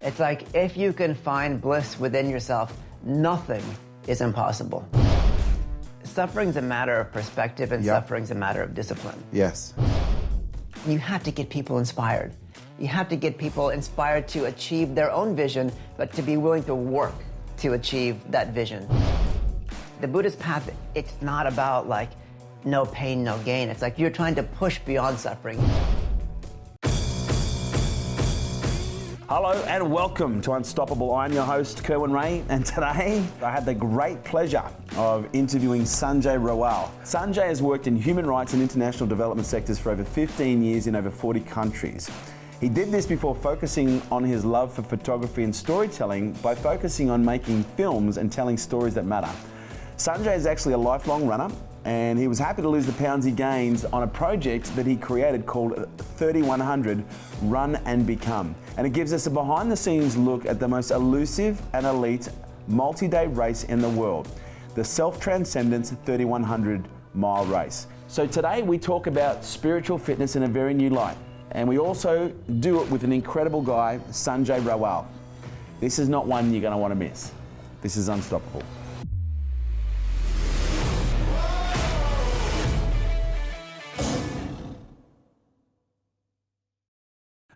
It's like if you can find bliss within yourself, nothing is impossible. Suffering's a matter of perspective, and suffering's a matter of discipline. Yes. You have to get people inspired. You have to get people inspired to achieve their own vision, but to be willing to work to achieve that vision. The Buddhist path, it's not about like no pain, no gain. It's like you're trying to push beyond suffering. Hello and welcome to Unstoppable. I'm your host, Kerwin Rae, and today I had the great pleasure of interviewing Sanjay Rawal. Sanjay has worked in human rights and international development sectors for over 15 years in over 40 countries. He did this before focusing on his love for photography and storytelling by focusing on making films and telling stories that matter. Sanjay is actually a lifelong runner, and he was happy to lose the pounds he gained on a project that he created called 3100 Run and Become. And it gives us a behind-the-scenes look at the most elusive and elite multi-day race in the world, the Self-Transcendence 3100 mile race. So today we talk about spiritual fitness in a very new light. And we also do it with an incredible guy, Sanjay Rawal. This is not one you're going to want to miss. This is Unstoppable.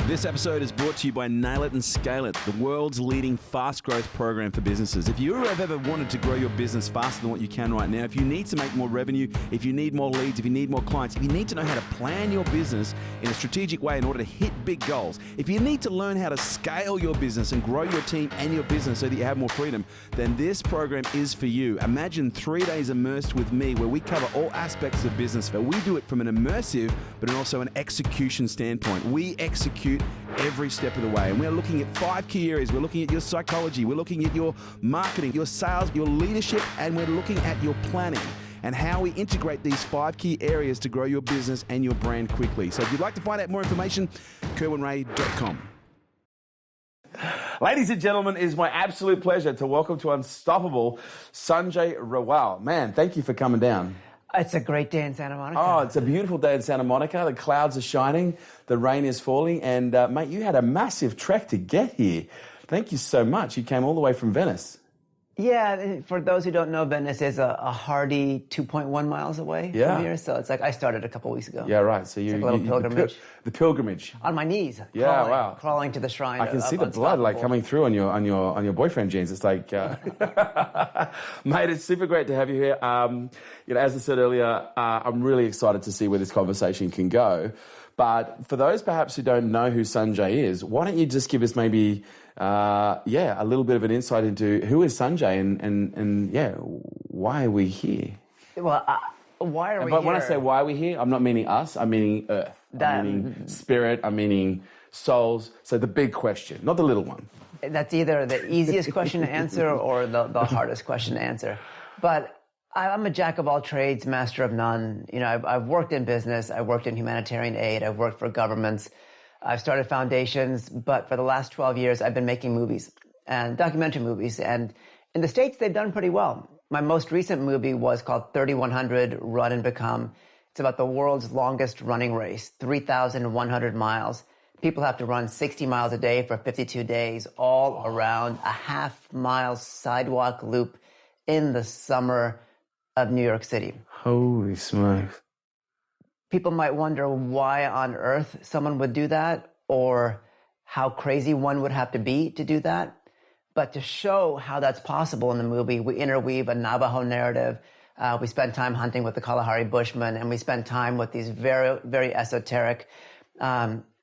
This episode is brought to you by Nail It and Scale It, the world's leading fast growth program for businesses. If you have ever wanted to grow your business faster than what you can right now, if you need to make more revenue, if you need more leads, if you need more clients, if you need to know how to plan your business in a strategic way in order to hit big goals, if you need to learn how to scale your business and grow your team and your business so that you have more freedom, then this program is for you. Imagine 3 days immersed with me where we cover all aspects of business, but we do it from an immersive but also an execution standpoint. We execute every step of the way, and we're looking at 5 key areas. We're looking at your psychology, we're looking at your marketing, your sales, your leadership, and we're looking at your planning and how we integrate these 5 key areas to grow your business and your brand quickly. So if you'd like to find out more information, kerwinrae.com. Ladies and gentlemen, it is my absolute pleasure to welcome to Unstoppable Sanjay Rawal. Man, thank you for coming down. It's a great day in Santa Monica. Oh, it's a beautiful day in Santa Monica. The clouds are shining, the rain is falling, and mate, you had a massive trek to get here. Thank you so much. You came all the way from Venice. Yeah, for those who don't know, Venice is a hardy 2.1 miles away from here. So it's like I started a couple weeks ago. Yeah, right. So you, like a little pilgrimage. The pilgrimage. On my knees. Yeah, crawling to the shrine. I can see the blood like coming through on your boyfriend jeans. It's like, mate, it's super great to have you here. As I said earlier, I'm really excited to see where this conversation can go. But for those perhaps who don't know who Sanjay is, why don't you just give us maybe, a little bit of an insight into who is Sanjay and why are we here? Well, why are we here? But when I say why are we here, I'm not meaning us, I'm meaning Earth. I'm meaning spirit, I'm meaning souls. So the big question, not the little one. That's either the easiest question to answer or the hardest question to answer. But I'm a jack of all trades, master of none. I've worked in business, I've worked in humanitarian aid, I've worked for governments, I've started foundations, but for the last 12 years, I've been making movies and documentary movies. And in the States, they've done pretty well. My most recent movie was called 3100 Run and Become. It's about the world's longest running race, 3,100 miles. People have to run 60 miles a day for 52 days, all around a half-mile sidewalk loop in the summer of New York City. Holy smokes. People might wonder why on earth someone would do that or how crazy one would have to be to do that. But to show how that's possible in the movie, we interweave a Navajo narrative. We spend time hunting with the Kalahari Bushmen, and we spend time with these very, very esoteric,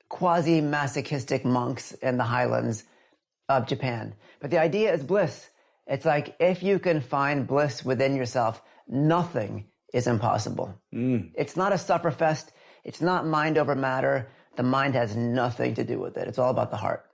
quasi-masochistic monks in the highlands of Japan. But the idea is bliss. It's like if you can find bliss within yourself, nothing is impossible. It's not a sufferfest. It's not mind over matter. The mind has nothing to do with it. It's all about the heart.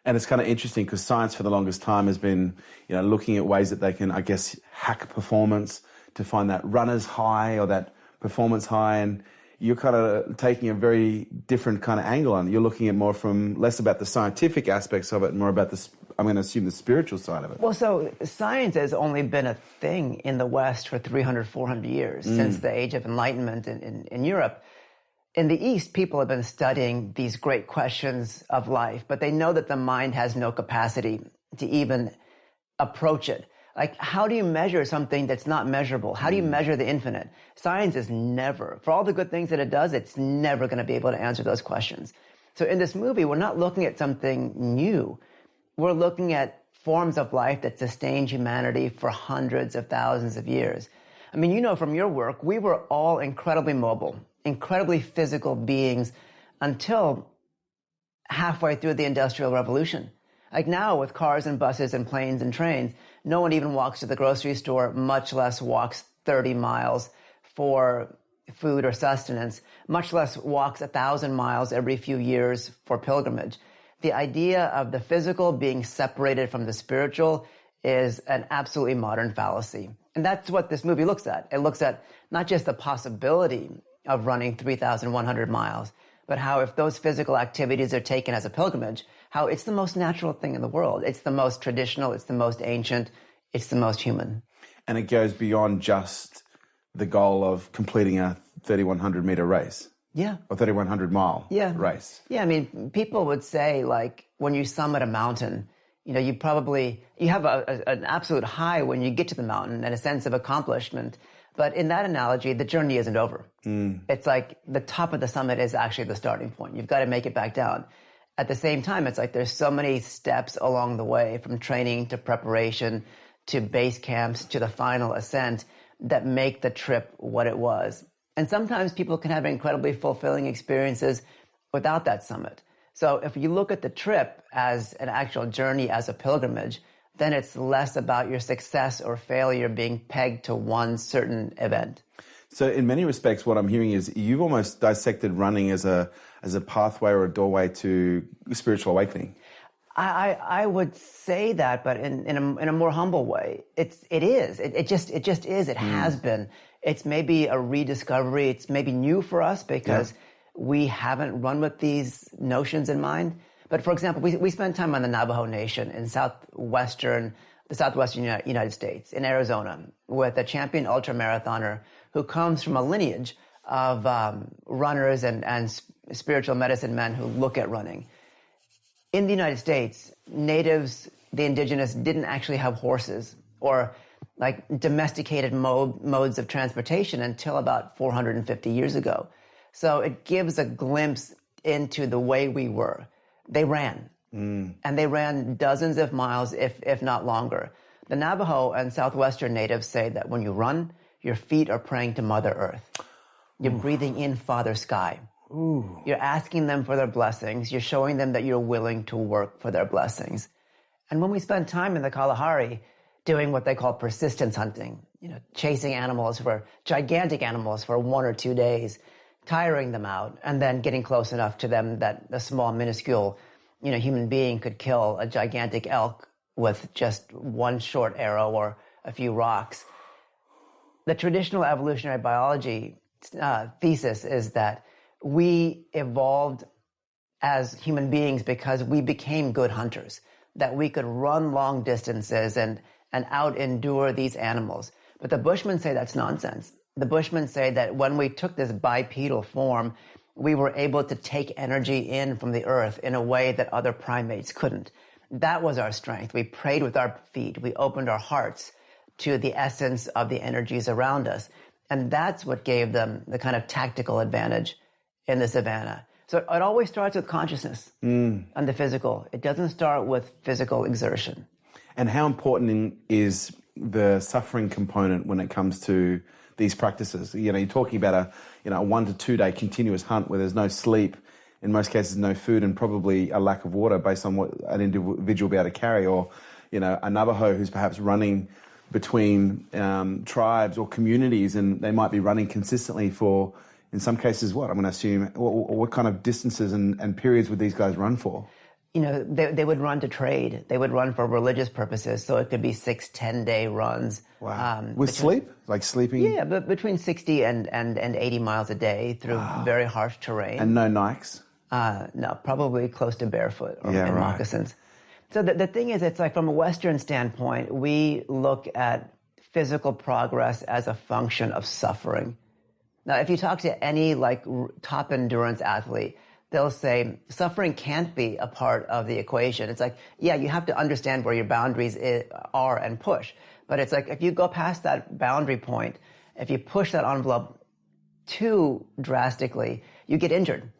And it's kind of interesting because science for the longest time has been, looking at ways that they can, I guess, hack performance to find that runner's high or that performance high. And you're kind of taking a very different kind of angle on it. You're looking at more from less about the scientific aspects of it and more about I'm going to assume the spiritual side of it. Well, so science has only been a thing in the West for 300, 400 years, since the Age of Enlightenment in Europe. in the East, people have been studying these great questions of life, but they know that the mind has no capacity to even approach it. Like, how do you measure something that's not measurable? How do you measure the infinite? Science is never, for all the good things that it does, it's never going to be able to answer those questions. So in this movie, we're not looking at something new. We're looking at forms of life that sustained humanity for hundreds of thousands of years. I mean, you know from your work, we were all incredibly mobile, incredibly physical beings until halfway through the Industrial Revolution. Like now with cars and buses and planes and trains, no one even walks to the grocery store, much less walks 30 miles for food or sustenance, much less walks 1,000 miles every few years for pilgrimage. The idea of the physical being separated from the spiritual is an absolutely modern fallacy. And that's what this movie looks at. It looks at not just the possibility of running 3,100 miles, but how if those physical activities are taken as a pilgrimage, how it's the most natural thing in the world. It's the most traditional, it's the most ancient, it's the most human. And it goes beyond just the goal of completing a 3,100 meter race. Yeah. Or 3,100 mile race. Yeah, I mean, people would say, like, when you summit a mountain, you know, you have an absolute high when you get to the mountain and a sense of accomplishment. But in that analogy, the journey isn't over. It's like the top of the summit is actually the starting point. You've got to make it back down. At the same time, it's like there's so many steps along the way, from training to preparation to base camps to the final ascent, that make the trip what it was. And sometimes people can have incredibly fulfilling experiences without that summit. So if you look at the trip as an actual journey, as a pilgrimage, then it's less about your success or failure being pegged to one certain event. So in many respects, what I'm hearing is you've almost dissected running as a pathway or a doorway to spiritual awakening. I would say that, but in a more humble way. It just is. It has been. It's maybe a rediscovery. It's maybe new for us because we haven't run with these notions in mind. But for example, we spent time on the Navajo Nation in the southwestern United States, in Arizona, with a champion ultramarathoner who comes from a lineage of runners and spiritual medicine men who look at running. In the United States, natives, the indigenous, didn't actually have horses or like domesticated modes of transportation until about 450 years ago. So it gives a glimpse into the way we were. They ran, and they ran dozens of miles, if not longer. The Navajo and Southwestern natives say that when you run, your feet are praying to Mother Earth. You're breathing in Father Sky. Ooh. You're asking them for their blessings. You're showing them that you're willing to work for their blessings. And when we spend time in the Kalahari doing what they call persistence hunting, you know, chasing gigantic animals for 1 or 2 days, tiring them out, and then getting close enough to them that a small, minuscule, you know, human being could kill a gigantic elk with just one short arrow or a few rocks. The traditional evolutionary biology thesis is that we evolved as human beings because we became good hunters, that we could run long distances and out-endure these animals. But the Bushmen say that's nonsense. The Bushmen say that when we took this bipedal form, we were able to take energy in from the earth in a way that other primates couldn't. That was our strength. We prayed with our feet. We opened our hearts to the essence of the energies around us. And that's what gave them the kind of tactical advantage in the savannah. So it always starts with consciousness and the physical. It doesn't start with physical exertion. And how important is the suffering component when it comes to these practices? You know, you're talking about a 1 to 2 day continuous hunt where there's no sleep, in most cases no food, and probably a lack of water based on what an individual will be able to carry, or, you know, a Navajo who's perhaps running between tribes or communities, and they might be running consistently for, in some cases, what? I'm going to assume, what kind of distances and periods would these guys run for? You know, they would run to trade. They would run for religious purposes, so it could be 6-10 day runs. Wow. With sleep? Like sleeping? Yeah, but between 60 and 80 miles a day through very harsh terrain. And no Nikes? No, probably close to barefoot or in moccasins. So the thing is, it's like from a Western standpoint, we look at physical progress as a function of suffering. Now, if you talk to any top endurance athlete, they'll say suffering can't be a part of the equation. It's like, yeah, you have to understand where your boundaries are and push. But it's like, if you go past that boundary point, if you push that envelope too drastically, you get injured.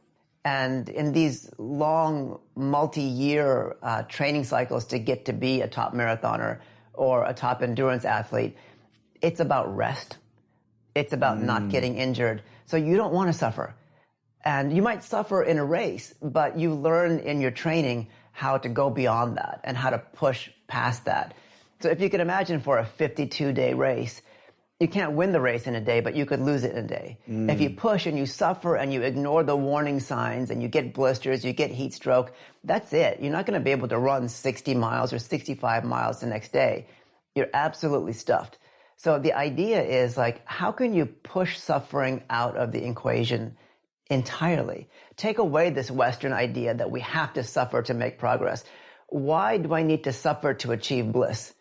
And in these long, multi-year training cycles to get to be a top marathoner or a top endurance athlete, it's about rest. It's about not getting injured. So you don't want to suffer. And you might suffer in a race, but you learn in your training how to go beyond that and how to push past that. So if you could imagine for a 52-day race, you can't win the race in a day, but you could lose it in a day. If you push and you suffer and you ignore the warning signs and you get blisters, you get heat stroke, that's it. You're not going to be able to run 60 miles or 65 miles the next day. You're absolutely stuffed. So the idea is how can you push suffering out of the equation entirely? Take away this Western idea that we have to suffer to make progress. Why do I need to suffer to achieve bliss?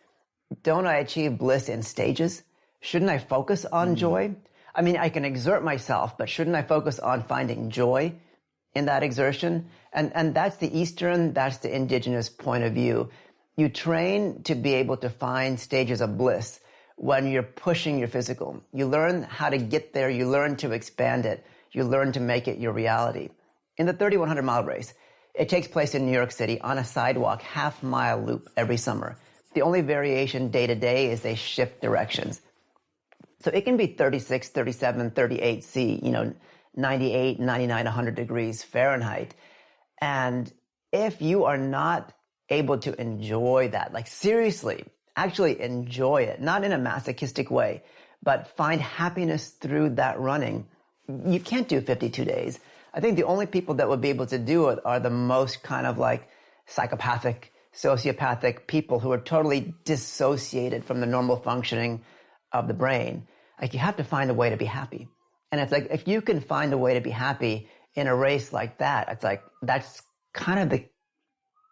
Don't I achieve bliss in stages? Shouldn't I focus on joy? I mean, I can exert myself, but shouldn't I focus on finding joy in that exertion? And that's the Eastern, that's the indigenous point of view. You train to be able to find stages of bliss when you're pushing your physical. You learn how to get there. You learn to expand it. You learn to make it your reality. In the 3,100-mile race, it takes place in New York City on a sidewalk, half-mile loop every summer. The only variation day to day is they shift directions. So it can be 36, 37, 38 C, 98, 99, 100 degrees Fahrenheit. And if you are not able to enjoy that, seriously, actually enjoy it, not in a masochistic way, but find happiness through that running, you can't do 52 days. I think the only people that would be able to do it are the most kind of psychopathic, sociopathic people who are totally dissociated from the normal functioning of the brain. You have to find a way to be happy. And it's if you can find a way to be happy in a race like that, it's that's kind of the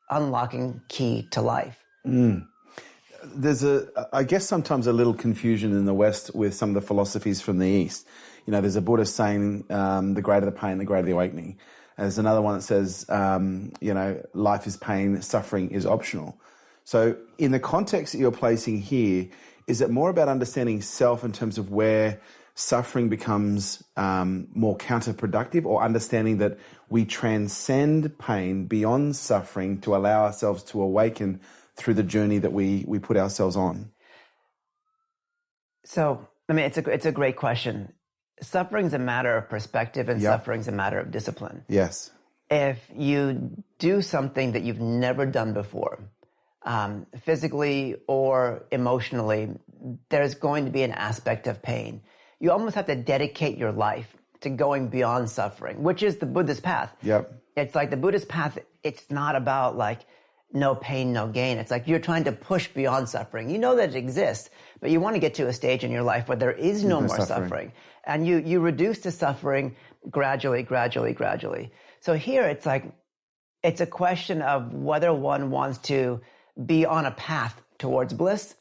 unlocking key to life. There's I guess sometimes a little confusion in the West with some of the philosophies from the East. There's a Buddhist saying, the greater the pain, the greater the awakening. And there's another one that says, life is pain, suffering is optional. So in the context that you're placing here, is it more about understanding self in terms of where suffering becomes more counterproductive, or understanding that we transcend pain beyond suffering to allow ourselves to awaken through the journey that we put ourselves on? So, it's a great question. Suffering's a matter of perspective, and suffering's a matter of discipline. Yes. If you do something that you've never done before, physically or emotionally, there's going to be an aspect of pain. You almost have to dedicate your life to going beyond suffering, which is the Buddhist path. Yep. It's the Buddhist path, it's not about no pain, no gain. It's you're trying to push beyond suffering. You know that it exists, but you want to get to a stage in your life where there is no more suffering. And you reduce the suffering gradually. So here it's a question of whether one wants to be on a path towards bliss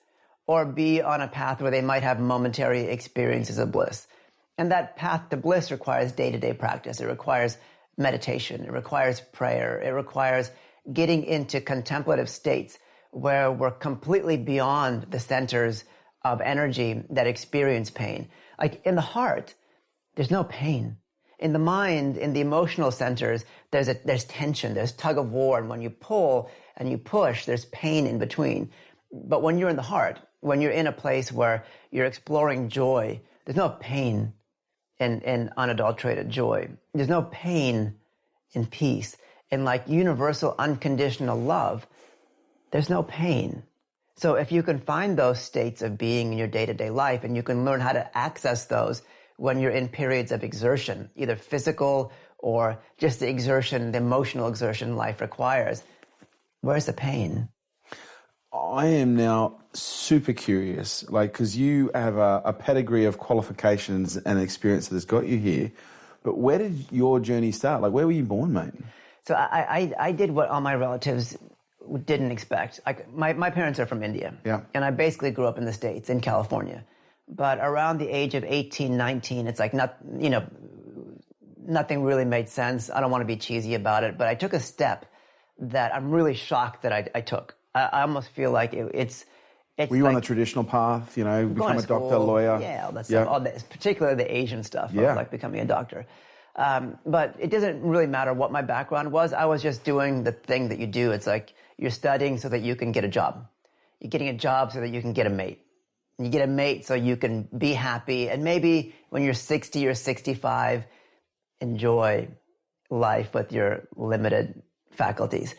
or be on a path where they might have momentary experiences of bliss. And that path to bliss requires day-to-day practice. It requires meditation. It requires prayer. It requires getting into contemplative states where we're completely beyond the centers of energy that experience pain. In the heart, there's no pain. In the mind, in the emotional centers, there's tension, there's tug of war, and when you pull and you push, there's pain in between. But when you're in the heart, when you're in a place where you're exploring joy, there's no pain in unadulterated joy. There's no pain in peace. In universal unconditional love, there's no pain. So if you can find those states of being in your day-to-day life, and you can learn how to access those when you're in periods of exertion, either physical or just the exertion, the emotional exertion life requires, where's the pain? I am now super curious, because you have a pedigree of qualifications and experience that has got you here. But where did your journey start? Where were you born, mate? So I did what all my relatives didn't expect. My parents are from India. Yeah. And I basically grew up in the States, in California. But around the age of 18, 19, it's like nothing really made sense. I don't want to be cheesy about it, but I took a step that I'm really shocked that I took. I almost feel like it's Were you on the traditional path, become a doctor, lawyer? Yeah, all that stuff, particularly the Asian stuff of like becoming a doctor. But it doesn't really matter what my background was. I was just doing the thing that you do. It's like you're studying so that you can get a job. You're getting a job so that you can get a mate. You get a mate so you can be happy. And maybe when you're 60 or 65, enjoy life with your limited faculties.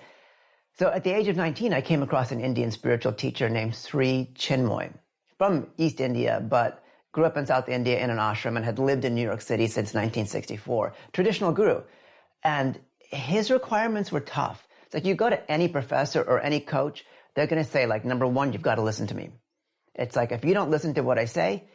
So at the age of 19, I came across an Indian spiritual teacher named Sri Chinmoy from East India, but grew up in South India in an ashram and had lived in New York City since 1964. Traditional guru. And his requirements were tough. It's like you go to any professor or any coach, they're going to say, like, number one, you've got to listen to me. It's like, if you don't listen to what I say,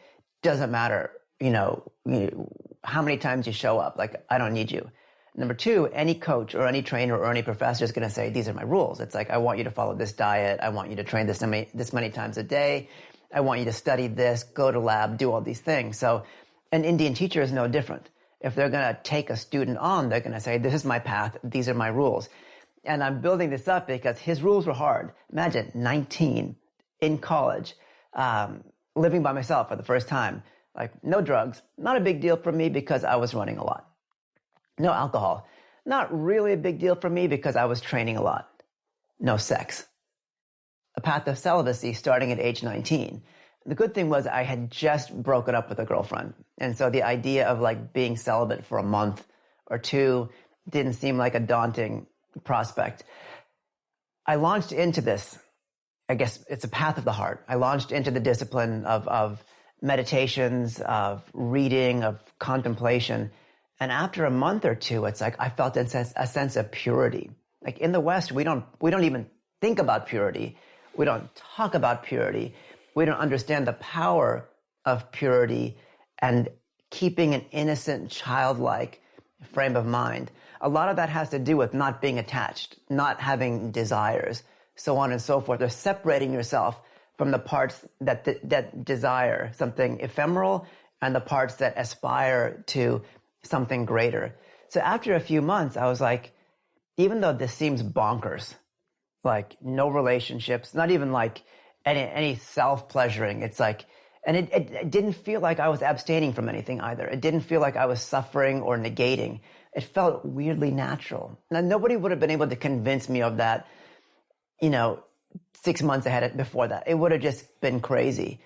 doesn't matter, how many times you show up. Like, I don't need you. Number two, any coach or any trainer or any professor is going to say, these are my rules. It's like, I want you to follow this diet. I want you to train this many times a day. I want you to study this, go to lab, do all these things. So an Indian teacher is no different. If they're going to take a student on, they're going to say, this is my path. These are my rules. And I'm building this up because his rules were hard. Imagine 19 in college, living by myself for the first time. Like, no drugs, not a big deal for me because I was running a lot. No alcohol, not really a big deal for me because I was training a lot. No sex. A path of celibacy starting at age 19. The good thing was I had just broken up with a girlfriend. And so the idea of like being celibate for a month or two didn't seem like a daunting prospect. I launched into this. I guess it's a path of the heart. I launched into the discipline of meditations, of reading, of contemplation. And after a month or two, it's like I felt a sense of purity. Like in the West, we don't even think about purity. We don't talk about purity. We don't understand the power of purity and keeping an innocent, childlike frame of mind. A lot of that has to do with not being attached, not having desires, so on and so forth. Or separating yourself from the parts that desire something ephemeral and the parts that aspire to something greater. So after a few months, I was like, even though this seems bonkers, like no relationships, not even like any self-pleasuring, it's like, and it didn't feel like I was abstaining from anything either. It didn't feel like I was suffering or negating. It felt weirdly natural. Now, nobody would have been able to convince me of that, 6 months ahead before that. It would have just been crazy.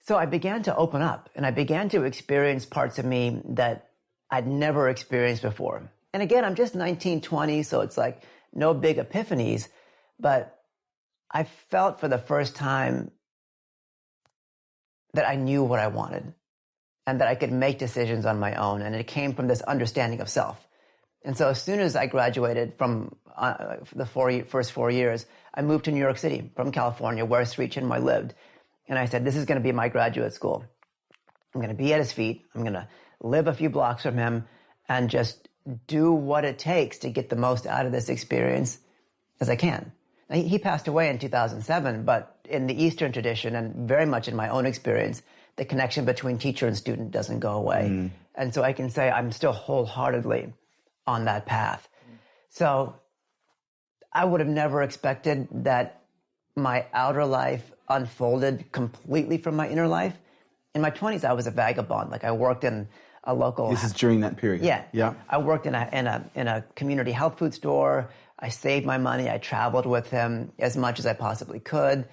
So I began to open up and I began to experience parts of me that I'd never experienced before. And again, I'm just 19, 20, so it's like no big epiphanies, but I felt for the first time that I knew what I wanted and that I could make decisions on my own. And it came from this understanding of self. And so as soon as I graduated from the first 4 years, I moved to New York City from California, where Sri Chinmoy lived. And I said, this is going to be my graduate school. I'm going to be at his feet. I'm going to live a few blocks from him and just do what it takes to get the most out of this experience as I can. Now, he passed away in 2007, but in the Eastern tradition and very much in my own experience, the connection between teacher and student doesn't go away. And so I can say I'm still wholeheartedly on that path. So I would have never expected that my outer life unfolded completely from my inner life. In my 20s, I was a vagabond. Like I worked in a local... This is during that period? Yeah. I worked in a community health food store. I saved my money. I traveled with him as much as I possibly could.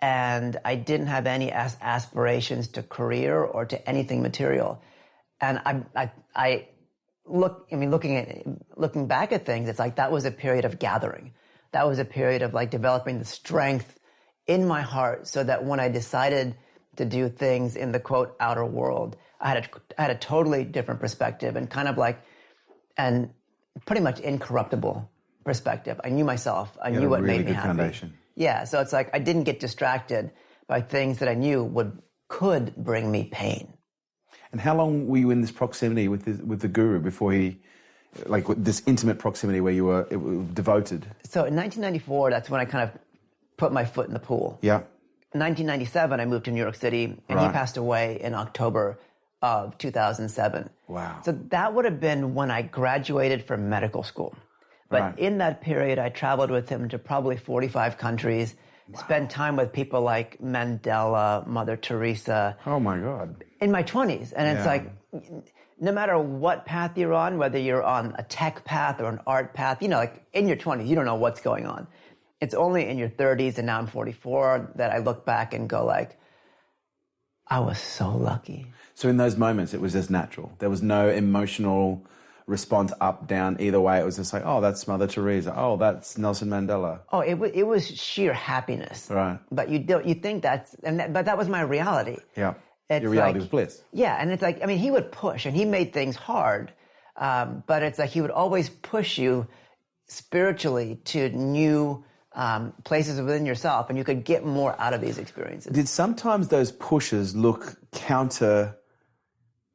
And I didn't have any aspirations to career or to anything material. And looking back at things, it's like that was a period of gathering. That was a period of like developing the strength in my heart so that when I decided to do things in the quote outer world, I had a totally different perspective and kind of like and pretty much incorruptible perspective. I knew myself. I knew what made me happy. Foundation. Yeah, so it's like I didn't get distracted by things that I knew could bring me pain. And how long were you in this proximity with the guru before he, like this intimate proximity where you were devoted? So in 1994, that's when I kind of put my foot in the pool. Yeah. 1997, I moved to New York City, and he passed away in October of 2007. Wow. So that would have been when I graduated from medical school. But in that period, I traveled with him to probably 45 countries, spent time with people like Mandela, Mother Teresa. Oh my God. In my 20s. And it's like, no matter what path you're on, whether you're on a tech path or an art path, like in your 20s, you don't know what's going on. It's only in your 30s, and now I'm 44, that I look back and go like, I was so lucky. So in those moments, it was just natural. There was no emotional response up, down, either way. It was just like, oh, that's Mother Teresa. Oh, that's Nelson Mandela. Oh, it was sheer happiness. Right. But you think but that was my reality. Yeah. It's your reality was bliss. Yeah, and it's like, I mean, he would push, and he made things hard, but it's like he would always push you spiritually to new places within yourself, and you could get more out of these experiences. Did sometimes those pushes look counter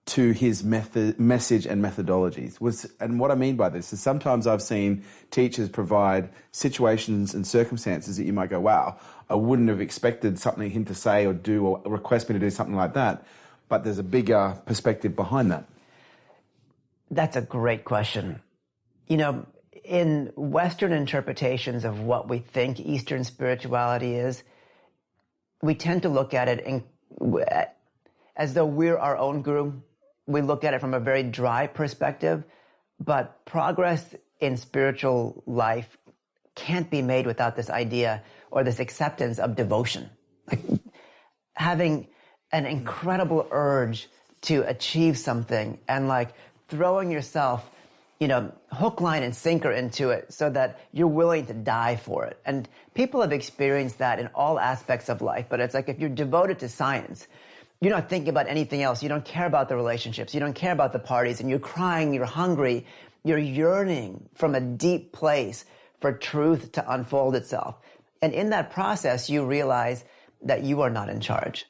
to his message and methodologies? And what I mean by this is sometimes I've seen teachers provide situations and circumstances that you might go, wow, I wouldn't have expected something him to say or do or request me to do something like that. But there's a bigger perspective behind that. That's a great question. In Western interpretations of what we think Eastern spirituality is, we tend to look at it as though we're our own guru. We look at it from a very dry perspective, but progress in spiritual life can't be made without this idea or this acceptance of devotion. Like having an incredible urge to achieve something and like throwing yourself, hook, line, and sinker into it so that you're willing to die for it. And people have experienced that in all aspects of life, but it's like if you're devoted to science, you're not thinking about anything else. You don't care about the relationships. You don't care about the parties, and you're crying, you're hungry, you're yearning from a deep place for truth to unfold itself. And in that process, you realize that you are not in charge.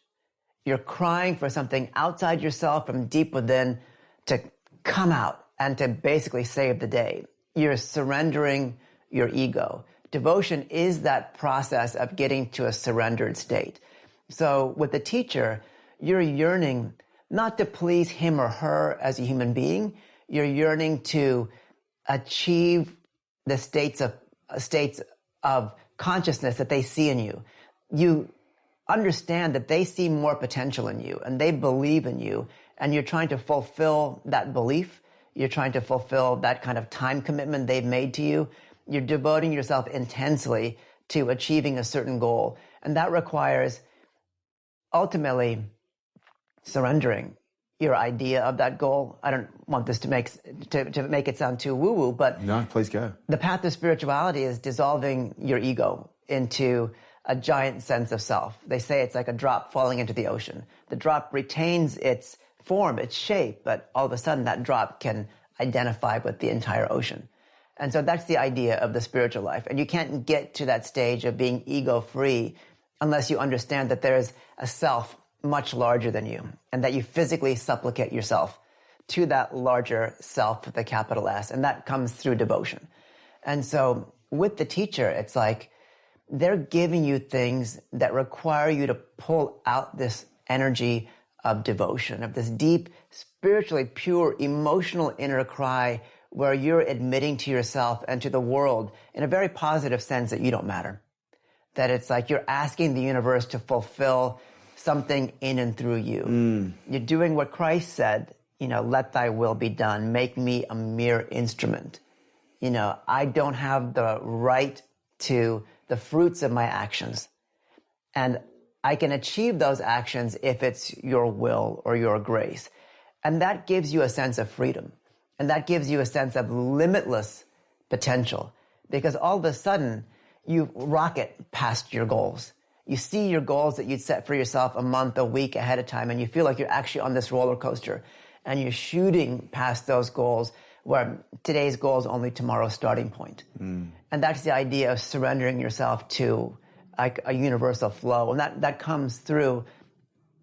You're crying for something outside yourself from deep within to come out and to basically save the day. You're surrendering your ego. Devotion is that process of getting to a surrendered state. So with the teacher, you're yearning not to please him or her as a human being. You're yearning to achieve the states of consciousness that they see in you. You understand that they see more potential in you and they believe in you, and you're trying to fulfill that belief. You're trying to fulfill that kind of time commitment they've made to you. You're devoting yourself intensely to achieving a certain goal. And that requires ultimately surrendering your idea of that goal. I don't want this to make it sound too woo-woo, but no, please go. The path of spirituality is dissolving your ego into a giant sense of self. They say it's like a drop falling into the ocean. The drop retains its form, its shape, but all of a sudden that drop can identify with the entire ocean. And so that's the idea of the spiritual life. And you can't get to that stage of being ego-free unless you understand that there is a self much larger than you, and that you physically supplicate yourself to that larger self with a capital S, and that comes through devotion. And so with the teacher, it's like they're giving you things that require you to pull out this energy of devotion, of this deep, spiritually pure, emotional inner cry where you're admitting to yourself and to the world in a very positive sense that you don't matter. That it's like you're asking the universe to fulfill something in and through you. You're doing what Christ said, let thy will be done. Make me a mere instrument. I don't have the right to the fruits of my actions. And I can achieve those actions if it's your will or your grace. And that gives you a sense of freedom. And that gives you a sense of limitless potential. Because all of a sudden, you rocket past your goals. You see your goals that you'd set for yourself a month, a week ahead of time, and you feel like you're actually on this roller coaster. And you're shooting past those goals where today's goal is only tomorrow's starting point. And that's the idea of surrendering yourself to like a universal flow. And that comes through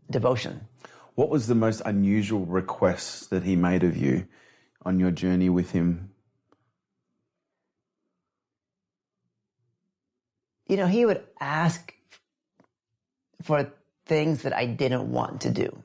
devotion. What was the most unusual request that he made of you on your journey with him? He would ask for things that I didn't want to do.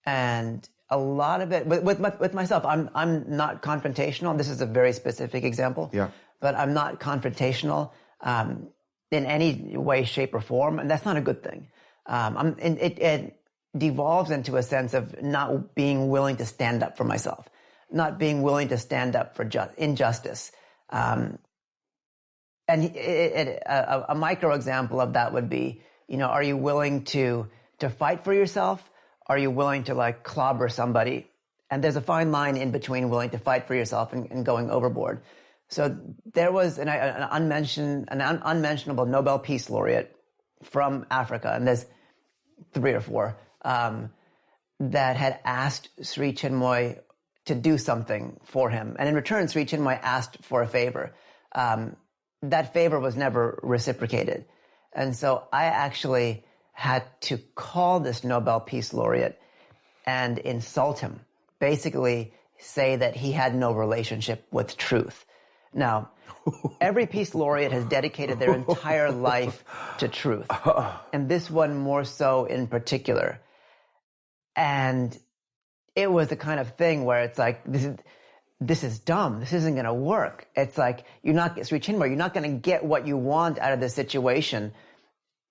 And a lot of it, with myself, I'm not confrontational. This is a very specific example. Yeah. But I'm not confrontational in any way, shape, or form, and that's not a good thing. It devolves into a sense of not being willing to stand up for myself, not being willing to stand up for injustice. And a micro example of that would be, are you willing to fight for yourself? Are you willing to like clobber somebody? And there's a fine line in between willing to fight for yourself and going overboard. So there was an unmentionable Nobel Peace Laureate from Africa, and there's 3 or 4, that had asked Sri Chinmoy to do something for him. And in return, Sri Chinmoy asked for a favor. That favor was never reciprocated. And so I actually had to call this Nobel Peace Laureate and insult him, basically say that he had no relationship with truth. Now, every Peace Laureate has dedicated their entire life to truth, and this one more so in particular. And it was the kind of thing where it's like, this is dumb. This isn't going to work. It's like, Sri Chinmoy, you're not going to get what you want out of this situation,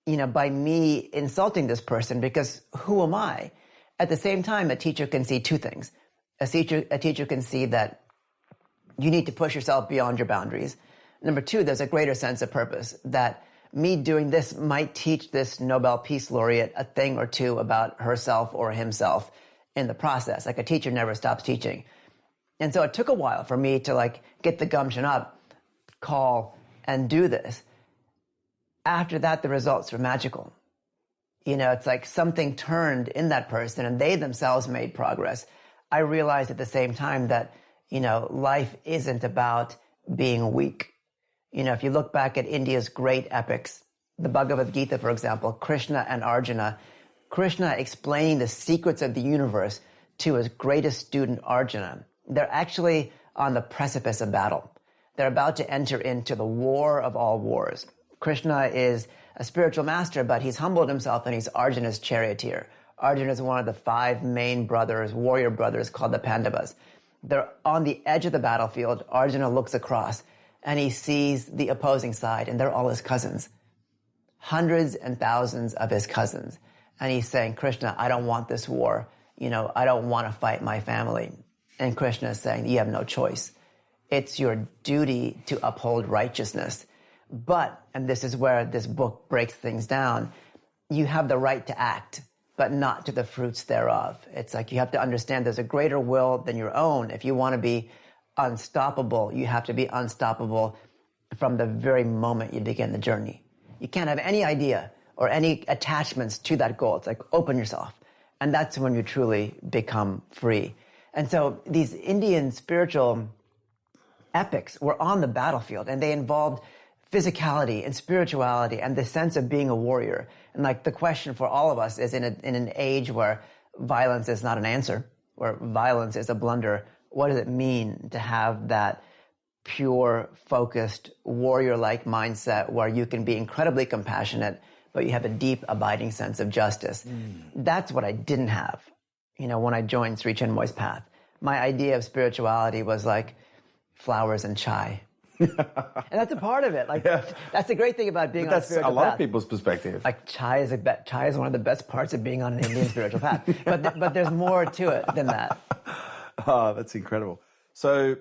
by me insulting this person, because who am I? At the same time, a teacher can see 2 things. A teacher can see that you need to push yourself beyond your boundaries. Number 2, there's a greater sense of purpose, that me doing this might teach this Nobel Peace Laureate a thing or 2 about herself or himself in the process. Like, a teacher never stops teaching. And so it took a while for me to like get the gumption up, call, and do this. After that, the results were magical. It's like something turned in that person and they themselves made progress. I realized at the same time that, life isn't about being weak. If you look back at India's great epics, the Bhagavad Gita, for example, Krishna and Arjuna, Krishna explaining the secrets of the universe to his greatest student, Arjuna. They're actually on the precipice of battle. They're about to enter into the war of all wars. Krishna is a spiritual master, but he's humbled himself and he's Arjuna's charioteer. Arjuna is one of the 5 main warrior brothers called the Pandavas. They're on the edge of the battlefield. Arjuna looks across and he sees the opposing side, and they're all his cousins. Hundreds and thousands of his cousins. And he's saying, Krishna, I don't want this war. I don't want to fight my family. And Krishna is saying, you have no choice. It's your duty to uphold righteousness. But, and this is where this book breaks things down, you have the right to act, but not to the fruits thereof. It's like you have to understand there's a greater will than your own. If you want to be unstoppable, you have to be unstoppable from the very moment you begin the journey. You can't have any idea or any attachments to that goal. It's like, open yourself. And that's when you truly become free. And so these Indian spiritual epics were on the battlefield, and they involved physicality and spirituality and the sense of being a warrior. And like the question for all of us is, in an age where violence is not an answer, where violence is a blunder, what does it mean to have that pure, focused, warrior-like mindset where you can be incredibly compassionate, but you have a deep, abiding sense of justice? That's what I didn't have, when I joined Sri Chinmoy's path. My idea of spirituality was like flowers and chai. And that's a part of it. Like, that's the great thing about being on a spiritual path. That's a lot of people's perspective. Like, chai is one of the best parts of being on an Indian spiritual path. But there's more to it than that. Oh, that's incredible. So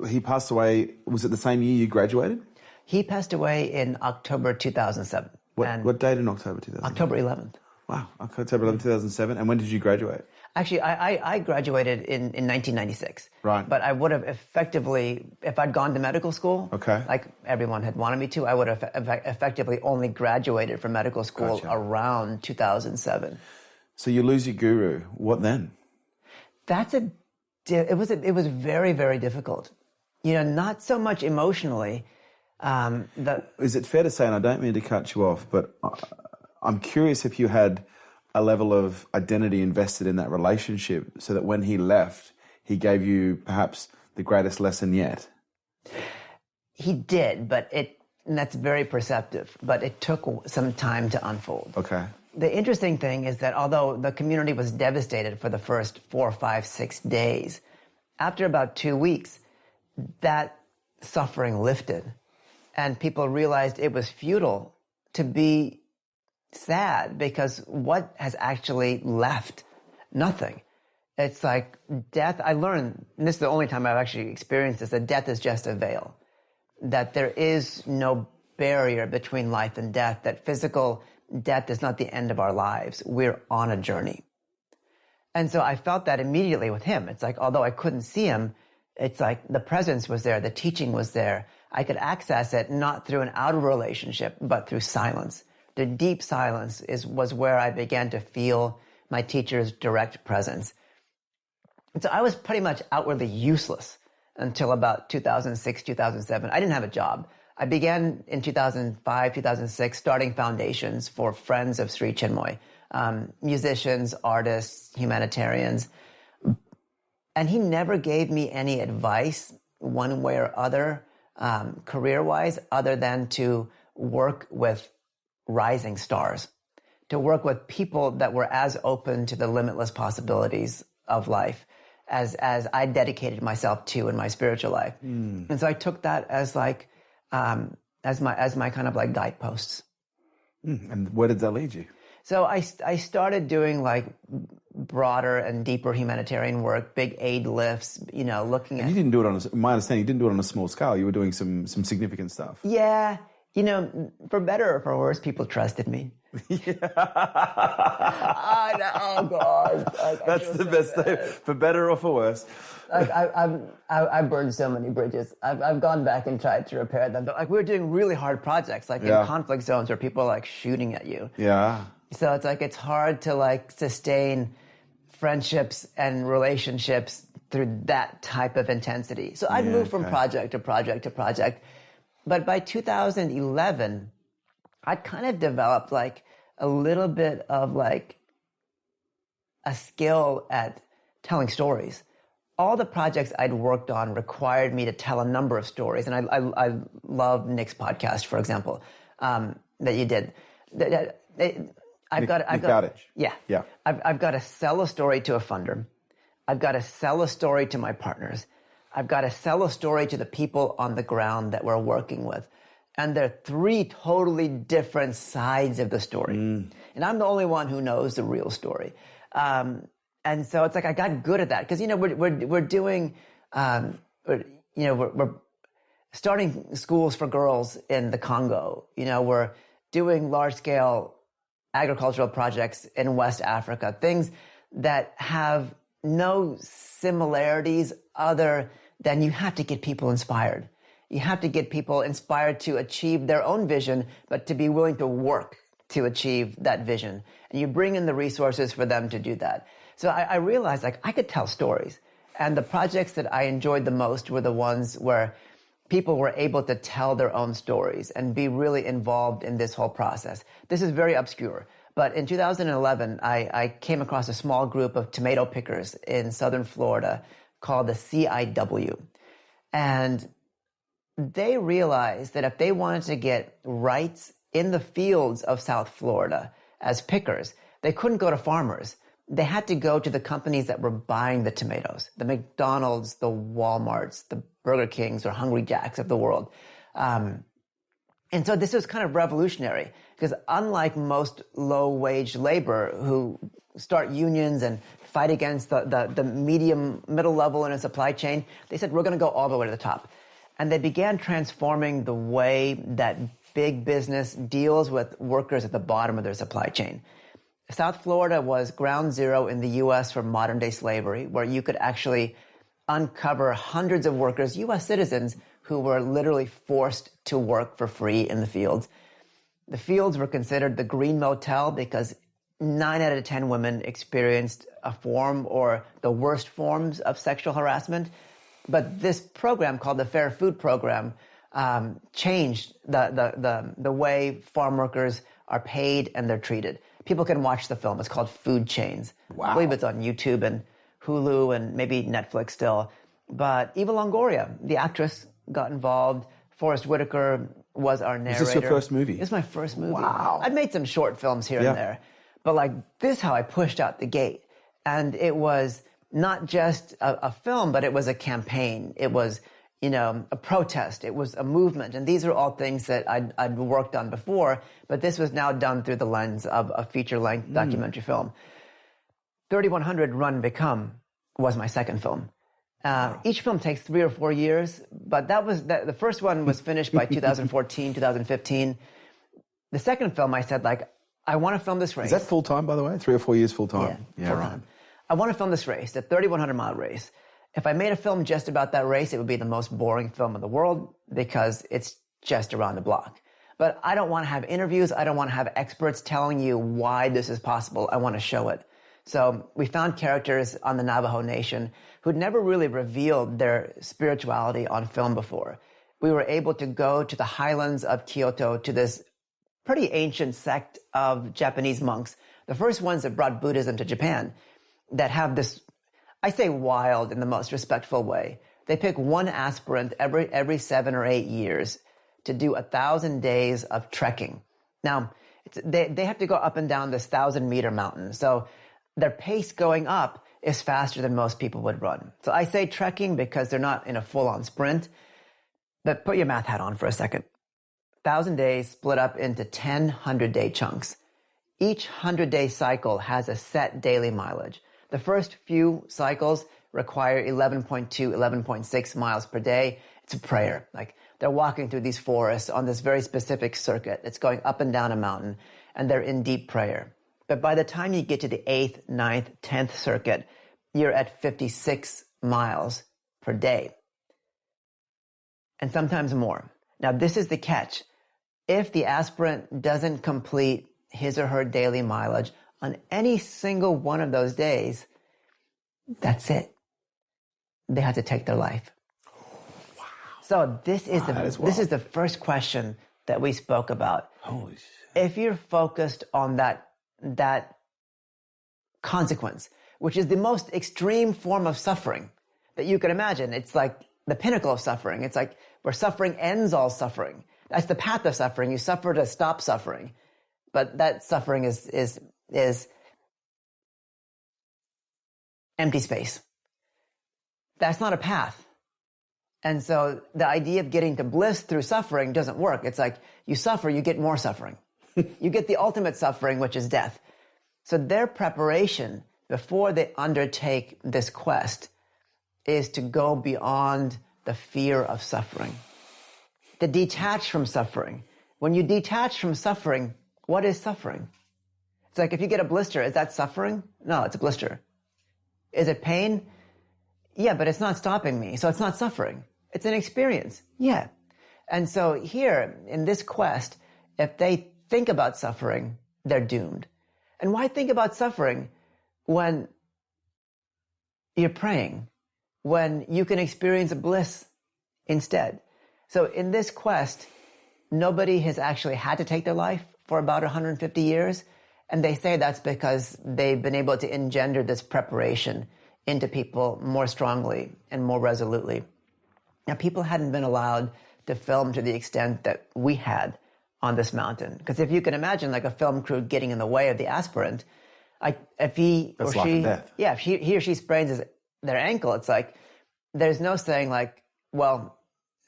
he passed away, was it the same year you graduated? He passed away in October 2007. What date in October 2007? October 11th. Wow, October 11th, 2007. And when did you graduate? Actually, I graduated in 1996. Right. But I would have effectively, if I'd gone to medical school, like everyone had wanted me to, I would have effectively only graduated from medical school around 2007. So you lose your guru. What then? It was very, very difficult. Not so much emotionally. Is it fair to say, and I don't mean to cut you off, but I'm curious if you had a level of identity invested in that relationship so that when he left, he gave you perhaps the greatest lesson yet? He did, but And that's very perceptive, but it took some time to unfold. Okay. The interesting thing is that although the community was devastated for the first 4, 5, 6 days, after about 2 weeks, that suffering lifted. And people realized it was futile to be sad because what has actually left? Nothing. It's like death. I learned, and this is the only time I've actually experienced this, that death is just a veil. That there is no barrier between life and death, that physical death is not the end of our lives. We're on a journey. And so I felt that immediately with him. It's like, although I couldn't see him, it's like the presence was there, the teaching was there. I could access it not through an outer relationship, but through silence. The deep silence was where I began to feel my teacher's direct presence. And so I was pretty much outwardly useless until about 2006, 2007. I didn't have a job. I began in 2005, 2006, starting foundations for friends of Sri Chinmoy, musicians, artists, humanitarians. And he never gave me any advice one way or other, career-wise, other than to work with rising stars, to work with people that were as open to the limitless possibilities of life as I dedicated myself to in my spiritual life. And so I took that as like, as my kind of like guideposts. And where did that lead you? So I started doing like broader and deeper humanitarian work, big aid lifts, looking at... And you didn't do it on, my understanding, you didn't do it on a small scale. You were doing some significant stuff. Yeah. For better or for worse, people trusted me. Yeah. Oh, God. That's the best thing. For better or for worse. I burned so many bridges. I've gone back and tried to repair them. But we were doing really hard projects, in conflict zones where people are shooting at you. Yeah. So it's it's hard to sustain friendships and relationships through that type of intensity. So I'd move from project to project to project. But by 2011, I'd kind of developed a little bit of a skill at telling stories. All the projects I'd worked on required me to tell a number of stories. And I love Nick's podcast, for example, that you did. Nick Bowditch. Yeah. I've got to sell a story to a funder. I've got to sell a story to my partners. I've got to sell a story to the people on the ground that we're working with. And there are 3 totally different sides of the story. And I'm the only one who knows the real story. And so it's I got good at that because, we're doing, we're starting schools for girls in the Congo. We're doing large scale agricultural projects in West Africa, things that have no similarities other than you have to get people inspired. You have to get people inspired to achieve their own vision, but to be willing to work to achieve that vision. And you bring in the resources for them to do that. So I realized I could tell stories. And the projects that I enjoyed the most were the ones where people were able to tell their own stories and be really involved in this whole process. This is very obscure. But in 2011, I came across a small group of tomato pickers in southern Florida called the CIW. And they realized that if they wanted to get rights in the fields of South Florida as pickers, they couldn't go to farmers. They had to go to the companies that were buying the tomatoes, the McDonald's, the Walmarts, the Burger Kings, or Hungry Jacks of the world. And so this was kind of revolutionary because unlike most low-wage labor who start unions and fight against the middle level in a supply chain, they said, we're going to go all the way to the top. And they began transforming the way that big business deals with workers at the bottom of their supply chain. South Florida was ground zero in the U.S. for modern-day slavery, where you could actually uncover hundreds of workers, U.S. citizens, who were literally forced to work for free in the fields. The fields were considered the green motel because 9 out of 10 women experienced a form or the worst forms of sexual harassment. But this program called the Fair Food Program changed the way farm workers are paid and they're treated. People can watch the film. It's called Food Chains. Wow. I believe it's on YouTube and Hulu and maybe Netflix still. But Eva Longoria, the actress, got involved. Forrest Whitaker, was our narrator. Was this your first movie? This is my first movie. Wow. I'd made some short films here and there, but like this is how I pushed out the gate. And it was not just a film, but it was a campaign. It was, a protest. It was a movement. And these are all things that I'd worked on before, but this was now done through the lens of a feature-length documentary film. 3100 Run Become was my second film. Each film takes 3 or 4 years, but the first one was finished by 2014, 2015. The second film, I said, I want to film this race. Is that full-time, by the way? 3 or 4 years full-time? Yeah, full-time. Right. I want to film this race, the 3,100-mile race. If I made a film just about that race, it would be the most boring film in the world because it's just around the block. But I don't want to have interviews. I don't want to have experts telling you why this is possible. I want to show it. So we found characters on the Navajo Nation who'd never really revealed their spirituality on film before. We were able to go to the highlands of Kyoto to this pretty ancient sect of Japanese monks, the first ones that brought Buddhism to Japan, that have this, I say wild in the most respectful way. They pick one aspirant every 7 or 8 years to do 1,000 days of trekking. Now, they have to go up and down this 1,000-meter mountain. So their pace going up is faster than most people would run. So I say trekking because they're not in a full-on sprint. But put your math hat on for a second. 1,000 days split up into 10 100-day chunks. Each 100-day cycle has a set daily mileage. The first few cycles require 11.2, 11.6 miles per day. It's a prayer. They're walking through these forests on this very specific circuit. It's going up and down a mountain, and they're in deep prayer. But by the time you get to the 8th, 9th, 10th circuit, you're at 56 miles per day. And sometimes more. Now, this is the catch. If the aspirant doesn't complete his or her daily mileage on any single one of those days, that's it. They have to take their life. Wow. So this is the first question that we spoke about. Holy shit. If you're focused on that consequence, which is the most extreme form of suffering that you can imagine. It's like the pinnacle of suffering. It's like where suffering ends all suffering. That's the path of suffering. You suffer to stop suffering. But that suffering is empty space. That's not a path. And so the idea of getting to bliss through suffering doesn't work. It's like you suffer, you get more suffering. You get the ultimate suffering, which is death. So their preparation before they undertake this quest is to go beyond the fear of suffering, to detach from suffering. When you detach from suffering, what is suffering? It's like if you get a blister, is that suffering? No, it's a blister. Is it pain? Yeah, but it's not stopping me, so it's not suffering. It's an experience. Yeah. And so here, in this quest, if they think about suffering, they're doomed. And why think about suffering when you're praying, when you can experience a bliss instead? So in this quest, nobody has actually had to take their life for about 150 years. And they say that's because they've been able to engender this preparation into people more strongly and more resolutely. Now, people hadn't been allowed to film to the extent that we had on this mountain. Because if you can imagine like a film crew getting in the way of the aspirant, if he That's or she, death. yeah, if he or she sprains their ankle, it's like, there's no saying like, well,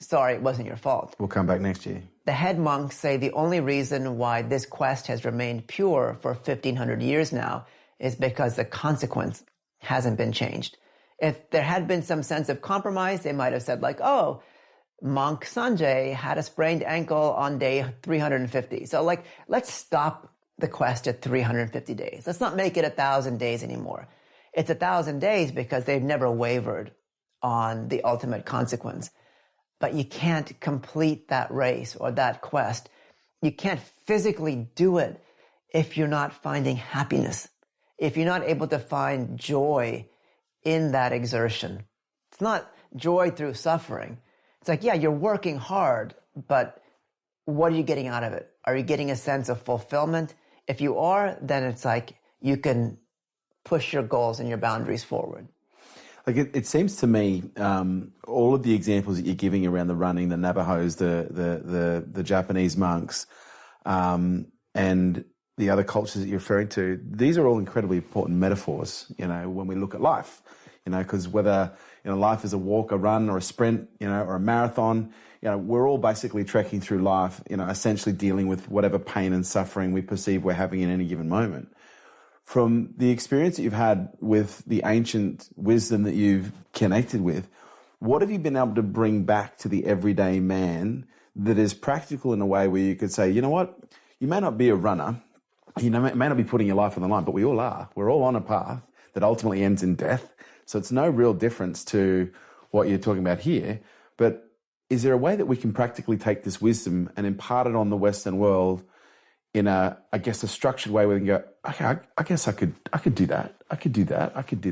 sorry, it wasn't your fault. We'll come back next year. The head monks say the only reason why this quest has remained pure for 1,500 years now is because the consequence hasn't been changed. If there had been some sense of compromise, they might have said like, oh, Monk Sanjay had a sprained ankle on day 350. So like, let's stop the quest at 350 days. Let's not make it 1,000 days anymore. It's 1,000 days because they've never wavered on the ultimate consequence. But you can't complete that race or that quest. You can't physically do it if you're not finding happiness, if you're not able to find joy in that exertion. It's not joy through suffering. It's like, yeah, you're working hard, but what are you getting out of it? Are you getting a sense of fulfillment? If you are, then it's like you can push your goals and your boundaries forward. Like it seems to me, all of the examples that you're giving around the running, the Navajos, the Japanese monks, and the other cultures that you're referring to, these are all incredibly important metaphors, when we look at life, because whether, life is a walk, a run, or a sprint, or a marathon, we're all basically trekking through life, essentially dealing with whatever pain and suffering we perceive we're having in any given moment. From the experience that you've had with the ancient wisdom that you've connected with, what have you been able to bring back to the everyday man that is practical in a way where you could say, you know what, you may not be a runner, you may not be putting your life on the line, but we all are. We're all on a path that ultimately ends in death. So it's no real difference to what you're talking about here. But is there a way that we can practically take this wisdom and impart it on the Western world in a structured way where we can go, okay, I guess I could do that. I could do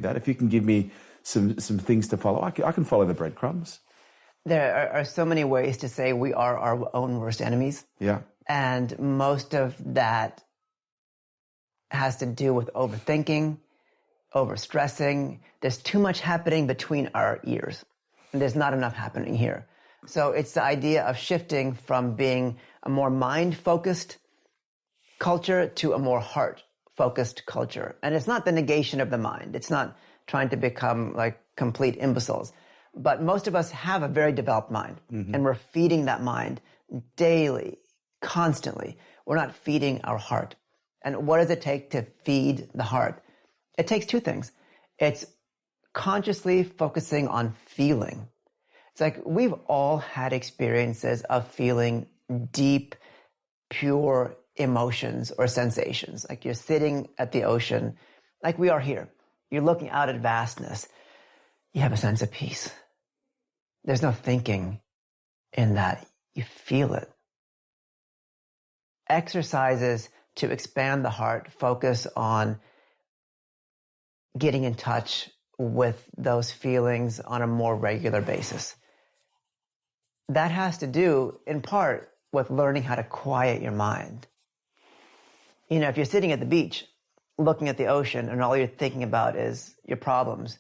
that. If you can give me some things to follow, I can follow the breadcrumbs. There are so many ways to say we are our own worst enemies. Yeah. And most of that has to do with overthinking, overstressing. There's too much happening between our ears, and there's not enough happening here. So it's the idea of shifting from being a more mind-focused culture to a more heart-focused culture. And it's not the negation of the mind. It's not trying to become like complete imbeciles. But most of us have a very developed mind, and we're feeding that mind daily, constantly. We're not feeding our heart. And what does it take to feed the heart? It takes two things. It's consciously focusing on feeling. It's like we've all had experiences of feeling deep, pure emotions or sensations. Like you're sitting at the ocean, like we are here. You're looking out at vastness. You have a sense of peace. There's no thinking in that. You feel it. Exercises to expand the heart focus on getting in touch with those feelings on a more regular basis. That has to do, in part, with learning how to quiet your mind. If you're sitting at the beach, looking at the ocean, and all you're thinking about is your problems,